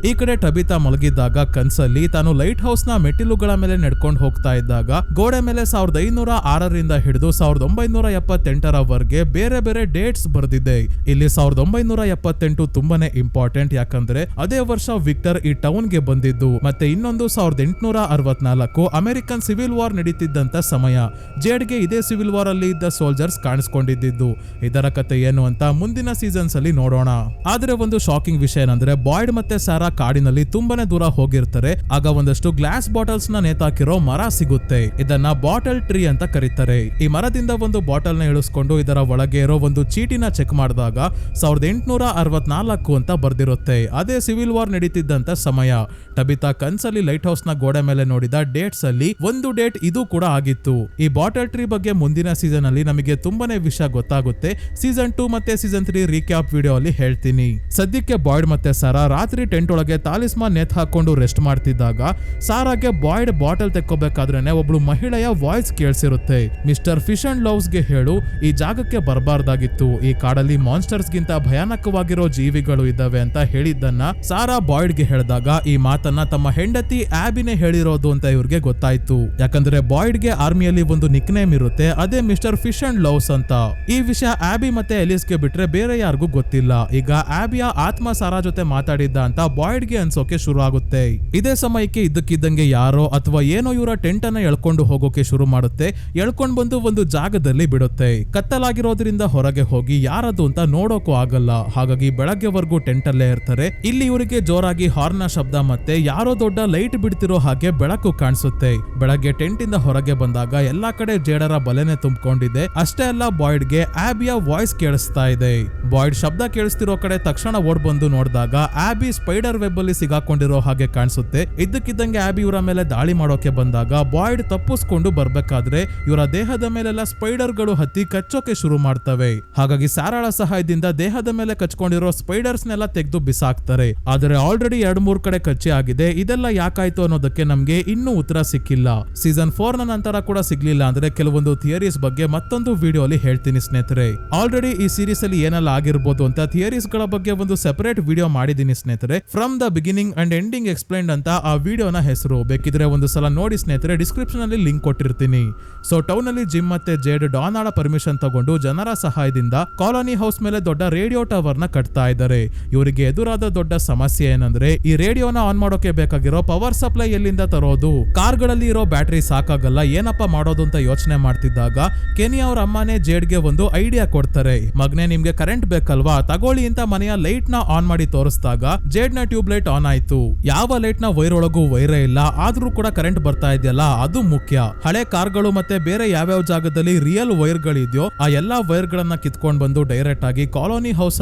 ಈ ಕಡೆ ಟಬಿತಾ ಮಲಗಿದ್ದಾಗ ಕನ್ಸಲ್ಲಿ ತಾನು ಲೈಟ್ ಹೌಸ್ ನ ಮೆಟ್ಟಿಲುಗಳ ಮೇಲೆ ನಡ್ಕೊಂಡು ಹೋಗ್ತಾ ಇದ್ದಾಗ ಗೋಡೆ ಮೇಲೆ 1506ರಿಂದ ಹಿಡಿದು 1978ರವರೆಗೆ ಬೇರೆ ಬೇರೆ ಡೇಟ್ಸ್ ಬರ್ದಿದೆ. ಇಲ್ಲಿ 1978 ತುಂಬಾನೇ ಇಂಪಾರ್ಟೆಂಟ್, ಯಾಕಂದ್ರೆ ಅದೇ ವರ್ಷ ವಿಕ್ಟರ್ ಈ ಟೌನ್ ಗೆ ಬಂದಿದ್ದು. ಮತ್ತೆ ಇನ್ನೊಂದು 1864 ಅಮೆರಿಕನ್ ಸಿವಿಲ್ ವಾರ್ ನಡೀತಿದ್ದಂತ ಸಮಯ. ಜೇಡ್ಗೆ ಇದೇ ಸಿವಿಲ್ ವಾರ್ ಅಲ್ಲಿ ಇದ್ದ ಸೋಲ್ಜರ್ಸ್ ಕಾಣಿಸ್ಕೊಂಡಿದ್ದು. ಇದರ ಕತೆ ಏನು ಅಂತ ಮುಂದಿನ ಸೀಸನ್ಸ್ ಅಲ್ಲಿ ನೋಡೋಣ. ಆದ್ರೆ ಒಂದು ಶಾಕಿಂಗ್ ವಿಷಯ ಏನಂದ್ರೆ ಬಾಯ್ಡ್ ಮತ್ತೆ ಸಾರಾ ಕಾಡಿನಲ್ಲಿ ತುಂಬಾನೇ ದೂರ ಹೋಗಿರ್ತಾರೆ. ಆಗ ಒಂದಷ್ಟು ಗ್ಲಾಸ್ ಬಾಟಲ್ಸ್ ನ ನೇತಾಕಿರೋ ಮರ ಸಿಗುತ್ತೆ. ಇದನ್ನ ಬಾಟಲ್ ಟ್ರೀ ಅಂತ ಕರೀತಾರೆ. ಈ ಮರದಿಂದ ಒಂದು ಬಾಟಲ್ ನ ಇಳಿಸ್ಕೊಂಡು ಇದರ ಒಳಗೆ ಇರೋ ಒಂದು ಚೀಟಿನ ಚೆಕ್ ಮಾಡಿದಾಗ 1864 ಅಂತ ಬರ್ದಿರುತ್ತೆ. ಅದೇ ಸಿವಿಲ್ ವಾರ್ ನಡೀತಿದ್ದಂತ ಸಮಯ. ಟಬಿತಾ ಕನ್ಸಲ್ಲಿ ಲೈಟ್ ಹೌಸ್ ನ ಗೋಡೆ ಮೇಲೆ ನೋಡಿದ ಡೇಟ್ಸ್ ಅಲ್ಲಿ ಒಂದು ಡೇಟ್ ಇದು ಕೂಡ ಆಗಿತ್ತು. ಈ ಬಾಟಲ್ ಟ್ರೀ ಬಗ್ಗೆ ಮುಂದಿನ ಸೀಸನ್ ಅಲ್ಲಿ ನಮಗೆ ತುಂಬಾನೇ ವಿಷಯ ಗೊತ್ತಾಗುತ್ತೆ. ಸೀಸನ್ 2 ಮತ್ತೆ ಸೀಸನ್ 3 ರೀಕ್ಯಾಪ್ ವಿಡಿಯೋ ಅಲ್ಲಿ ಹೇಳ್ತೀನಿ. ಸದ್ಯಕ್ಕೆ ಬಾಯ್ಡ್ ಮತ್ತೆ ಸಾರಾ ರಾತ್ರಿ ಟೆಂಟ್ ಒಳಗೆ ತಾಲಿಸ್ಮಾನ್ ನೇತ್ ಹಾಕೊಂಡು ರೆಸ್ಟ್ ಮಾಡ್ತಿದ್ದಾಗ ಸಾರಾಗೆ ಬಾಯ್ಡ್ ಬಾಟಲ್ ತೆಕ್ಕೋಬೇಕಾದ್ರೇನೆ ಒಬ್ಳು ಮಹಿಳೆಯ ವಾಯ್ಸ್ ಕೇಳಿಸಿರುತ್ತೆ. ಮಿಸ್ಟರ್ ಫಿಶ್ ಅಂಡ್ ಲವ್ಸ್ ಗೆ ಹೇಳು, ಈ ಜಾಗಕ್ಕೆ ಬರಬಾರ್ದಾಗಿತ್ತು. ಈ ಕಾಡಲ್ಲಿ ಮಾನ್ಸ್ಟರ್ಸ್ ಗಿಂತ ಭಯಾನಕವಾಗಿರೋ ಜೀವಿಗಳು ಇದ್ದಾವೆ ಅಂತ ಹೇಳಿದ್ದನ್ನ ಸಾರಾ ಬಾಯ್ಡ್ ಗೆ ಹೇಳಿದಾಗ ಈ ಮಾತನ್ನ ತಮ್ಮ ಹೆಂಡತಿ ಆಬಿನೇ ಹೇಳಿರೋದು ಅಂತ ಇವ್ರಿಗೆ ಗೊತ್ತಾಯ್ತು. ಯಾಕಂದ್ರೆ ಬಾಯ್ಡ್ ಗೆ ಆರ್ಮಿಯಲ್ಲಿ ಒಂದು ನಿಕ್ ನೇಮ್ ಇರುತ್ತೆ, ಅದೇ ಮಿಸ್ಟರ್ ಫಿಶ್ ಅಂಡ್ ಲವ್ಸ್ ಅಂತ. ಈ ವಿಷಯ ಆಬಿ ಮತ್ತೆ ಎಲಿಸ್ ಗೆ ಬಿಟ್ರೆ ಬೇರೆ ಯಾರಿಗೂ ಗೊತ್ತಿಲ್ಲ. ಈಗ ಆಬಿಯ ಆತ್ಮ ಸಾರಾ ಜೊತೆ ಮಾತಾಡಿದ್ದ ಅಂತ ಬಾಯ್ಡ್ ಗೆ ಅನ್ಸೋಕೆ ಶುರು ಆಗುತ್ತೆ. ಇದೇ ಸಮಯಕ್ಕೆ ಇದ್ದಕ್ಕಿದ್ದಂಗೆ ಯಾರೋ ಅಥವಾ ಏನೋ ಇವರ ಟೆಂಟ್ ಅನ್ನ ಎಳ್ಕೊಂಡು ಹೋಗೋಕೆ ಶುರು ಮಾಡುತ್ತೆ. ಎಳ್ಕೊಂಡ್ ಬಂದು ಒಂದು ಜಾಗದಲ್ಲಿ ಬಿಡುತ್ತೆ. ಕತ್ತಲಾಗಿರೋದ್ರಿಂದ ಹೊರಗೆ ಹೋಗಿ ಯಾರದು ಅಂತ ನೋಡೋಕು ಆಗಲ್ಲ. ಹಾಗಾಗಿ ಬೆಳಗ್ಗೆವರೆಗೂ ಟೆಂಟ್ ಅಲ್ಲೇ ಇರ್ತಾರೆ. ಇಲ್ಲಿ ಇವರಿಗೆ ಜೋರಾಗಿ ಹಾರ್ನ್ ನ ಶಬ್ದ ಮತ್ತೆ ಯಾರೋ ದೊಡ್ಡ ಲೈಟ್ ಬಿಡ್ತಿರೋ ಹಾಗೆ ಬೆಳಕು ಕಾಣಿಸುತ್ತೆ. ಬೆಳಗ್ಗೆ ಟೆಂಟ್ ಇಂದ ಹೊರಗೆ ಬಂದಾಗ ಎಲ್ಲಾ ಕಡೆ ಜೇಡರ ಬಲೆನೆ ತುಂಬಿಕೊಂಡಿದೆ. ಅಷ್ಟೇ ಅಲ್ಲ, ಬಾಯ್ಡ್ ಗೆ ಆಬಿಯ ವಾಯ್ಸ್ ಕೇಳಿಸ್ತಾ ಇದೆ. ಬಾಯ್ಡ್ ಶಬ್ದ ಕೇಳಿಸ್ತಿರೋ ಕಡೆ ತಕ್ಷಣ ಓಡ್ ಬಂದು ನೋಡಿದಾಗ ಆಬಿ ಸ್ಪೈಡರ್ ವೆಬ್ ಅಲ್ಲಿ ಸಿಗಾಕೊಂಡಿರೋ ಹಾಗೆ ಕಾಣಿಸುತ್ತೆ. ಇದ್ದಕ್ಕಿದ್ದಂಗೆ ಆಬಿ ಇವರ ಮೇಲೆ ದಾಳಿ ಮಾಡೋಕೆ ಬಂದಾಗ ಬಾಯ್ಡ್ ತಪ್ಪಿಸ್ಕೊಂಡು ಬರ್ಬೇಕಾದ್ರೆ ಇವರ ದೇಹದ ಮೇಲೆಲ್ಲ ಸ್ಪೈಡರ್ ಗಳು ಹತ್ತಿ ಕಚ್ಚೋಕೆ ಶುರು ಮಾಡ್ತವೆ. ಹಾಗಾಗಿ ಸಾರಾಳ ಸಹಾಯದಿಂದ ದೇಹದ ಮೇಲೆ ಕಚ್ಕೊಂಡಿರೋ ಸ್ಪೈಡರ್ಸ್ ನೆಲ್ಲ ತೆಗೆದು ಬಿಸಾಕ್ತಾರೆ. ಆದ್ರೆ ಆಲ್ರೆಡಿ 2-3 ಕಡೆ ಕಚ್ಚಿ ಆಗಿದೆ. ಇದೆಲ್ಲ ಯಾಕಾಯ್ತು ಅನ್ನೋದಕ್ಕೆ ನಮ್ಗೆ ಇನ್ನೂ ಉತ್ತರ ಸಿಕ್ಕಿಲ್ಲ. ಸೀಸನ್ 4 ನ ನಂತರ ಕೂಡ ಸಿಗ್ಲಿಲ್ಲ ಅಂದ್ರೆ ಕೆಲವೊಂದು ಥಿಯರೀಸ್ ಬಗ್ಗೆ ಮತ್ತೊಂದು ವಿಡಿಯೋ ಅಲ್ಲಿ ಹೇಳ್ತೀನಿ ಸ್ನೇಹಿತರೆ. ಆಲ್ರೆಡಿ ಈ ಸೀರೀಸ್ ಅಲ್ಲಿ ಏನೆಲ್ಲ ಆಗಿರ್ಬೋದು ಅಂತ ಥಿಯರೀಸ್ ಗಳ ಬಗ್ಗೆ ಒಂದು ಸೆಪರೇಟ್ ವಿಡಿಯೋ ಮಾಡಿದೀನಿ ಸ್ನೇಹಿತರೆ. From the beginning and ending explained ಅಂತ ಆ ವಿಡಿಯೋನ ಹೆಸರು. ಬೇಕಿದ್ರೆ ಒಂದು ಸಲ ನೋಡಿ ಸ್ನೇಹಿತರೆ, ಡಿಸ್ಕ್ರಿಪ್ಷನ್ ಅಲ್ಲಿ ಲಿಂಕ್ ಕೊಟ್ಟಿರ್ತೀನಿ. ಸೊ ಟೌನ್ ಅಲ್ಲಿ ಜಿಮ್ ಮತ್ತೆ ಜೇಡ್ ಡಾನ್ ಆಳ ಪರ್ಮಿಷನ್ ತಗೊಂಡು ಜನರ ಸಹಾಯದಿಂದ ಕಾಲೋನಿ ಹೌಸ್ ಮೇಲೆ ದೊಡ್ಡ ರೇಡಿಯೋ ಟವರ್ ನ ಕಟ್ತಾ ಇದ್ದಾರೆ. ಇವರಿಗೆ ಎದುರಾದ ದೊಡ್ಡ ಸಮಸ್ಯೆ ಏನಂದ್ರೆ ಈ ರೇಡಿಯೋನ ಆನ್ ಮಾಡೋಕೆ ಬೇಕಾಗಿರೋ ಪವರ್ ಸಪ್ಲೈ ಎಲ್ಲಿಂದ ತರೋದು. ಕಾರ್ಗಳಲ್ಲಿ ಇರೋ ಬ್ಯಾಟರಿ ಸಾಕಾಗಲ್ಲ, ಏನಪ್ಪಾ ಮಾಡೋದು ಅಂತ ಯೋಚನೆ ಮಾಡ್ತಿದ್ದಾಗ ಕೆನಿ ಅವ್ರ ಅಮ್ಮನೇ ಜೇಡ್ಗೆ ಒಂದು ಐಡಿಯಾ ಕೊಡ್ತಾರೆ. ಮಗನೇ, ನಿಮ್ಗೆ ಕರೆಂಟ್ ಬೇಕಲ್ವಾ, ತಗೊಳ್ಳಿ ಅಂತ ಮನೆಯ ಲೈಟ್ ನ ಆನ್ ಮಾಡಿ ತೋರಿಸಿದಾಗ ಜೇಡ್ ನ ಟ್ಯೂಬ್ ಲೈಟ್ ಆನ್ ಆಯ್ತು. ಯಾವ ಲೈಟ್ ನ ವೈರ್ ಒಳಗೂ ವೈರೇ ಇಲ್ಲ, ಆದ್ರೂ ಕೂಡ ಕರೆಂಟ್ ಬರ್ತಾ ಇದೆಯಲ್ಲ, ಅದು ಮುಖ್ಯ. ಹಳೆ ಕಾರ್ಗಳು ಮತ್ತೆ ಬೇರೆ ಯಾವ್ಯಾವ ಜಾಗದಲ್ಲಿ ರಿಯಲ್ ವೈರ್ ಗಳಿದೆಯೋ ಆ ಎಲ್ಲಾ ವೈರ್ ಗಳನ್ನ ಕಿತ್ಕೊಂಡ್ ಬಂದು ಡೈರೆಕ್ಟ್ ಆಗಿ ಕಾಲೋನಿ ಹೌಸ್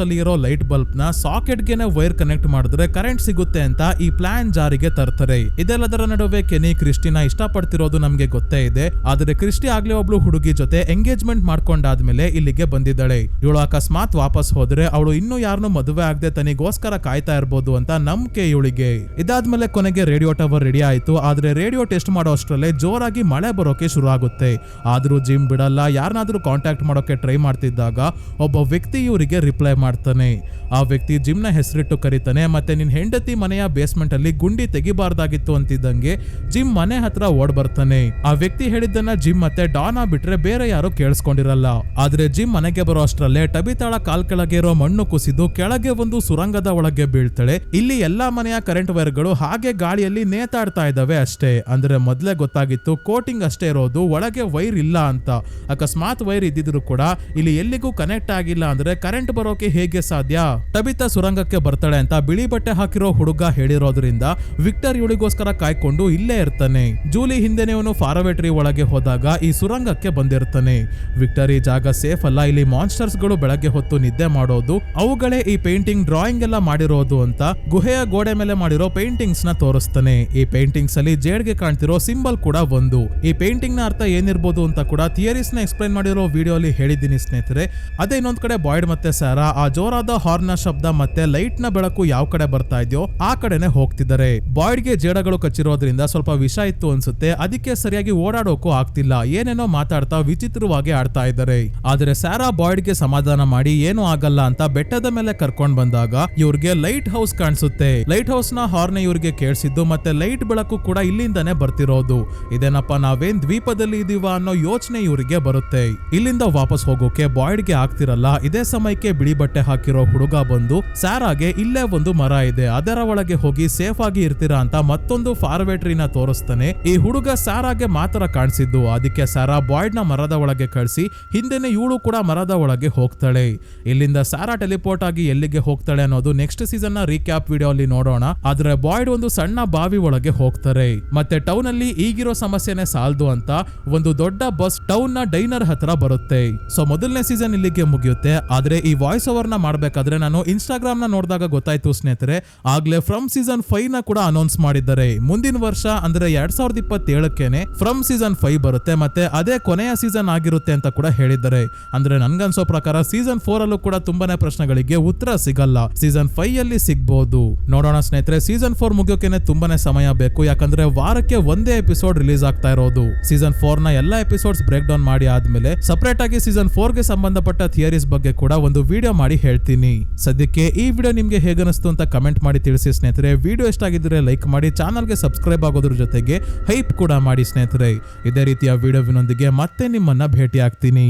ಅಲ್ಲಿ ಇರೋ ಲೈಟ್ ಬಲ್ಬ್ ನ ಸಾಕೆಟ್ ಗೆನೆ ವೈರ್ ಕನೆಕ್ಟ್ ಮಾಡಿದ್ರೆ ಕರೆಂಟ್ ಸಿಗುತ್ತೆ ಅಂತ ಈ ಪ್ಲಾನ್ ಜಾರಿಗೆ ತರ್ತಾರೆ. ಇದೆಲ್ಲದರ ನಡುವೆ ಕೆನಿ ಕ್ರಿಸ್ಟಿನ ಇಷ್ಟಪಡ್ತಿರೋದು ನಮ್ಗೆ ಗೊತ್ತೇ ಇದೆ. ಆದ್ರೆ ಕ್ರಿಸ್ಟಿ ಆಗ್ಲೇ ಒಬ್ಳು ಹುಡುಗಿ ಜೊತೆ ಎಂಗೇಜ್ಮೆಂಟ್ ಮಾಡ್ಕೊಂಡಾದ್ಮೇಲೆ ಇಲ್ಲಿಗೆ ಬಂದಿದ್ದಾಳೆ. ಇವಳು ಅಕಸ್ಮಾತ್ ವಾಪಸ್ ಹೋದ್ರೆ ಅವಳು ಇನ್ನೂ ಯಾರನ್ನೂ ಮದುವೆ ಆಗದೆ ತನಿಗೋಸ್ಕರ ಕಾಯ್ತಾ ಇರ್ಬೋದು ಅಂತ ನಂಬಿಕೆ ಇವಳಿಗೆ. ಇದಾದ್ಮೇಲೆ ಕೊನೆಗೆ ರೇಡಿಯೋ ಟವರ್ ರೆಡಿ ಆಯ್ತು. ಆದ್ರೆ ರೇಡಿಯೋ ಟೆಸ್ಟ್ ಮಾಡೋ ಅಷ್ಟರಲ್ಲೇ ಜೋರಾಗಿ ಮಳೆ ಬರೋಕೆ ಶುರು ಆಗುತ್ತೆ. ಆದ್ರೂ ಜಿಮ್ ಬಿಡಲ್ಲ. ಯಾರನ್ನಾದ್ರೂ ಕಾಂಟ್ಯಾಕ್ಟ್ ಮಾಡೋಕೆ ಟ್ರೈ ಮಾಡ್ತಿದ್ದಾಗ ಒಬ್ಬ ವ್ಯಕ್ತಿ ಇವರಿಗೆ ರಿಪ್ಲೈ ಮಾಡ್ತಾನೆ. ಆ ವ್ಯಕ್ತಿ ಜಿಮ್ ನ ಹೆಸರಿಟ್ಟು ಕರೀತಾನೆ. ಮತ್ತೆ ನಿನ್ ಹೆಂಡತಿ ಮನೆಯ ಬೇಸ್ಮೆಂಟ್ ಅಲ್ಲಿ ಗುಂಡಿ ತೆಗಿಬಾರ್ದಾಗಿತ್ತು ಅಂತಿದ್ದಂಗೆ ಜಿಮ್ ಮನೆ ಹತ್ರ ಓಡ್ ಬರ್ತಾನೆ. ಆ ವ್ಯಕ್ತಿ ಹೇಳಿದ್ದನ್ನ ಜಿಮ್ ಮತ್ತೆ ಡಾನಾ ಬಿಟ್ರೆ ಬೇರೆ ಯಾರು ಕೇಳಿಸ್ಕೊಂಡಿರಲ್ಲ. ಆದ್ರೆ ಜಿಮ್ ಮನೆಗೆ ಬರೋ ಅಷ್ಟರಲ್ಲೇ ಟಬಿತಾಳ ಕಾಲ್ ಕೆಳಗೆ ಇರೋ ಮಣ್ಣು ಕುಸಿದು ಕೆಳಗೆ ಒಂದು ಸುರಂಗದ ಒಳಗೆ ಬೀಳ್ತಾಳೆ. ಇಲ್ಲಿ ಎಲ್ಲಾ ಮನೆಯ ಕರೆಂಟ್ ವೈರ್ ಗಳು ಹಾಗೆ ಗಾಳಿಯಲ್ಲಿ ನೇತಾಡ್ತಾ ಇದಾವೆ ಅಷ್ಟೇ. ಅಂದ್ರೆ ಮೊದ್ಲೇ ಗೊತ್ತಾಗಿತ್ತು ಕೋಟಿಂಗ್ ಅಷ್ಟೇ ಇರೋದು, ಒಳಗೆ ವೈರ್ ಇಲ್ಲ ಅಂತ. ಅಕಸ್ಮಾತ್ ವೈರ್ ಇದ್ದಿದ್ರು ಕೂಡ ಇಲ್ಲಿ ಎಲ್ಲಿಗೂ ಕನೆಕ್ಟ್ ಆಗಿಲ್ಲ ಅಂದ್ರೆ ಕರೆಂಟ್ ಬರೋಕೆ ಹೇಗೆ ಸಾಧ್ಯ? ಟಬಿತಾ ಸುರಂಗಕ್ಕೆ ಬರ್ತಾಳೆ ಅಂತ ಬಿಳಿ ಬಟ್ಟೆ ಹಾಕಿರೋ ಹುಡುಗ ಹೇಳಿರೋದ್ರಿಂದ ವಿಕ್ಟರ್ ಇವಳಿಗೋಸ್ಕರ ಕಾಯ್ಕೊಂಡು ಇಲ್ಲೇ ಇರ್ತಾನೆ. ಜೂಲಿ ಹಿಂದೆನೆ ಇವನು ಫಾರವೆ ಒಳಗೆ ಹೋದಾಗ ಈ ಸುರಂಗಕ್ಕೆ ಬಂದಿರ್ತಾನೆ. ವಿಕ್ಟರ್ ಈ ಜಾಗ ಸೇಫ್ ಅಲ್ಲ, ಇಲ್ಲಿ ಮಾನ್ಸ್ಟರ್ಸ್ ಗಳು ಬೆಳಗ್ಗೆ ಹೊತ್ತು ನಿದ್ದೆ ಮಾಡೋದು, ಅವುಗಳೇ ಈ ಪೇಂಟಿಂಗ್ ಡ್ರಾಯಿಂಗ್ ಎಲ್ಲ ಮಾಡಿರೋದು ಅಂತ ಗುಹೆಯ ಗೋಡೆ ಮೇಲೆ ಮಾಡಿರೋ ಪೇಂಟಿಂಗ್ಸ್ ನ ತೋರಿಸ್ತಾನೆ. ಈ ಪೇಂಟಿಂಗ್ಸ್ ಅಲ್ಲಿ ಜೇಡ್ಗೆ ಕಾಣ್ತಿರೋ ಸಿಂಬಲ್ ಕೂಡ ಒಂದು. ಈ ಪೇಂಟಿಂಗ್ ನ ಅರ್ಥ ಏನಿರ್ಬೋದು ಅಂತ ಕೂಡ ಥಿಯರೀಸ್ ನ ಎಕ್ಸ್ಪ್ಲೈನ್ ಮಾಡಿರೋ ವಿಡಿಯೋ ಅಲ್ಲಿ ಹೇಳಿದ್ದೀನಿ ಸ್ನೇಹಿತರೆ. ಅದೇ ಇನ್ನೊಂದ್ ಕಡೆ ಬಾಯ್ಡ್ ಮತ್ತೆ ಸಾರಾ ಆ ಜೋರಾದ ಹಾರ್ನ್ ನ ಶಬ್ದ ಮತ್ತೆ ಲೈಟ್ ನ ಬೆಳಕು ಯಾವ ಕಡೆ ಬರ್ತಾ ಇದೆಯೋ ಆ ಕಡೆನೆ ಹೋಗ್ತಿದ್ದಾರೆ. ಬಾಯ್ಡ್ ಗೆ ಜೇಡಗಳು ಕಚ್ಚಿರೋದ್ರಿಂದ ಸ್ವಲ್ಪ ವಿಷ ಇತ್ತು ಅನ್ಸುತ್ತೆ, ಅದಕ್ಕೆ ಸರಿಯಾಗಿ ಓಡಾಡೋಕು ಆಗ್ತಿಲ್ಲ. ಏನೇನೋ ಮಾತಾಡ್ತಾ ವಿಚಿತ್ರವಾಗಿ ಆಡ್ತಾ ಇದ್ದಾರೆ. ಆದ್ರೆ ಸಾರಾ ಬಾಯ್ಡ್ ಗೆ ಸಮಾಧಾನ ಮಾಡಿ ಏನು ಆಗಲ್ಲ ಅಂತ ಬೆಟ್ಟದ ಮೇಲೆ ಕರ್ಕೊಂಡ್ ಬಂದಾಗ ಇವ್ರಿಗೆ ಲೈಟ್ ಹೌಸ್ ಕಾಣಿಸುತ್ತೆ. ಅನ್ಸುತ್ತೆ. ಲೈಟ್ ಹೌಸ್ ನ ಹಾರ್ನ್ ಇವ್ರಿಗೆ ಕೇಳಿಸಿದ್ದು ಮತ್ತೆ ಲೈಟ್ ಬೆಳಕು ಕೂಡ ಇಲ್ಲಿಂದಾನೆ ಬರ್ತಿರೋದು. ಇದೇನಪ್ಪ ನಾವೇನ್ ದ್ವೀಪದಲ್ಲಿ ಇದೀವ ಅನ್ನೋ ಯೋಚನೆ ಇವರಿಗೆ ಬರುತ್ತೆ. ಇಲ್ಲಿಂದ ವಾಪಸ್ ಹೋಗೋಕೆ ಬಾಯ್ಡ್ಗೆ ಆಗ್ತಿರಲ್ಲ. ಇದೇ ಸಮಯಕ್ಕೆ ಬಿಳಿ ಬಟ್ಟೆ ಹಾಕಿರೋ ಹುಡುಗ ಬಂದು ಸ್ಯಾರಾಗೆ ಇಲ್ಲೇ ಒಂದು ಮರ ಇದೆ, ಅದರ ಒಳಗೆ ಹೋಗಿ ಸೇಫ್ ಆಗಿ ಇರ್ತೀರಾ ಅಂತ ಮತ್ತೊಂದು ಫಾರ್ವೇಟ್ರಿನ ತೋರಿಸ್ತಾನೆ. ಈ ಹುಡುಗ ಸ್ಯಾರಾಗೆ ಮಾತ್ರ ಕಾಣಿಸಿದ್ದು. ಅದಕ್ಕೆ ಸ್ಯಾರಾ ಬಾಯ್ಡ್ ನ ಮರದ ಒಳಗೆ ಕಳಿಸಿ ಹಿಂದೆನೆ ಇವಳು ಕೂಡ ಮರದ ಒಳಗೆ ಹೋಗ್ತಾಳೆ. ಇಲ್ಲಿಂದ ಸ್ಯಾರಾ ಟೆಲಿಪೋರ್ಟ್ ಆಗಿ ಎಲ್ಲಿಗೆ ಹೋಗ್ತಾಳೆ ಅನ್ನೋದು ನೆಕ್ಸ್ಟ್ ಸೀಸನ್ ನ ರೀಕ್ಯಾಪ್ ವಿಡಿಯೋ ಅಲ್ಲಿ ನೋಡೋಣ. ಆದ್ರೆ ಬಾಯ್ಡ್ ಒಂದು ಸಣ್ಣ ಬಾವಿ ಒಳಗೆ ಹೋಗ್ತಾರೆ. ಮತ್ತೆ ಟೌನ್ ಅಲ್ಲಿ ಈಗಿರೋ ಸಮಸ್ಯೆನೆ ಸಾಲ್ದು ಅಂತ ಒಂದು ದೊಡ್ಡ ಬಸ್ ಟೌನ್ ನ ಡೈನರ್ ಹತ್ರ ಬರುತ್ತೆ. ಸೊ ಮೊದಲನೇ ಸೀಸನ್ ಇಲ್ಲಿಗೆ ಮುಗಿಯುತ್ತೆ. ಆದ್ರೆ ಈ ವಾಯ್ಸ್ ಓವರ್ ನ ಮಾಡ್ಬೇಕಾದ್ರೆ ನಾನು ಇನ್ಸ್ಟಾಗ್ರಾಮ್ ನ ನೋಡಿದಾಗ ಗೊತ್ತಾಯ್ತು ಸ್ನೇಹಿತರೆ, ಆಗ್ಲೇ ಫ್ರಮ್ ಸೀಸನ್ 5 ನ ಕೂಡ ಅನೌನ್ಸ್ ಮಾಡಿದ್ದಾರೆ. ಮುಂದಿನ ವರ್ಷ ಅಂದ್ರೆ 2027ಕ್ಕೇನೆ ಫ್ರಮ್ ಸೀಸನ್ 5 ಬರುತ್ತೆ. ಮತ್ತೆ ಅದೇ ಕೊನೆಯ ಸೀಸನ್ ಆಗಿರುತ್ತೆ ಅಂತ ಕೂಡ ಹೇಳಿದ್ದಾರೆ. ಅಂದ್ರೆ ನನ್ಗನ್ಸೋ ಪ್ರಕಾರ ಸೀಸನ್ 4 ಅಲ್ಲೂ ಕೂಡ ತುಂಬಾನೇ ಪ್ರಶ್ನೆಗಳಿಗೆ ಉತ್ತರ ಸಿಗಲ್ಲ. ಸೀಸನ್ 5 ಅಲ್ಲಿ ಸಿಗ್ಬಹುದು. ನೋಡೋಣ ಸ್ನೇಹಿತರೆ, ಸೀಸನ್ 4 ಮುಗಿಯೋಕೆನೆ ತುಂಬಾನೇ ಸಮಯ ಬೇಕು. ಯಾಕಂದ್ರೆ ವಾರಕ್ಕೆ ಒಂದೇ ಎಪಿಸೋಡ್ ರಿಲೀಸ್ ಆಗ್ತಾ ಇರೋದು. ಸೀಸನ್ 4 ನ ಎಲ್ಲಾ ಎಪಿಸೋಡ್ಸ್ ಬ್ರೇಕ್ ಡೌನ್ ಮಾಡಿ ಆದ್ಮೇಲೆ ಸಪರೇಟ್ ಆಗಿ ಸೀಸನ್ 4 ಗೆ ಸಂಬಂಧಪಟ್ಟ ಥಿಯರೀಸ್ ಬಗ್ಗೆ ಕೂಡ ಒಂದು ವಿಡಿಯೋ ಮಾಡಿ ಹೇಳ್ತೀನಿ. ಸದ್ಯಕ್ಕೆ ಈ ವಿಡಿಯೋ ನಿಮ್ಗೆ ಹೇಗನಿಸ್ತು ಅಂತ ಕಮೆಂಟ್ ಮಾಡಿ ತಿಳಿಸಿ ಸ್ನೇಹಿತರೆ. ವಿಡಿಯೋ ಇಷ್ಟ ಆಗಿದ್ರೆ ಲೈಕ್ ಮಾಡಿ, ಚಾನಲ್ಗೆ ಸಬ್ಸ್ಕ್ರೈಬ್ ಆಗೋದ್ರ ಜೊತೆಗೆ ಹೈಪ್ ಕೂಡ ಮಾಡಿ ಸ್ನೇಹಿತರೆ. ಇದೇ ರೀತಿಯ ವಿಡಿಯೋವಿನೊಂದಿಗೆ ಮತ್ತೆ ನಿಮ್ಮನ್ನ ಭೇಟಿ ಆಗ್ತೀನಿ.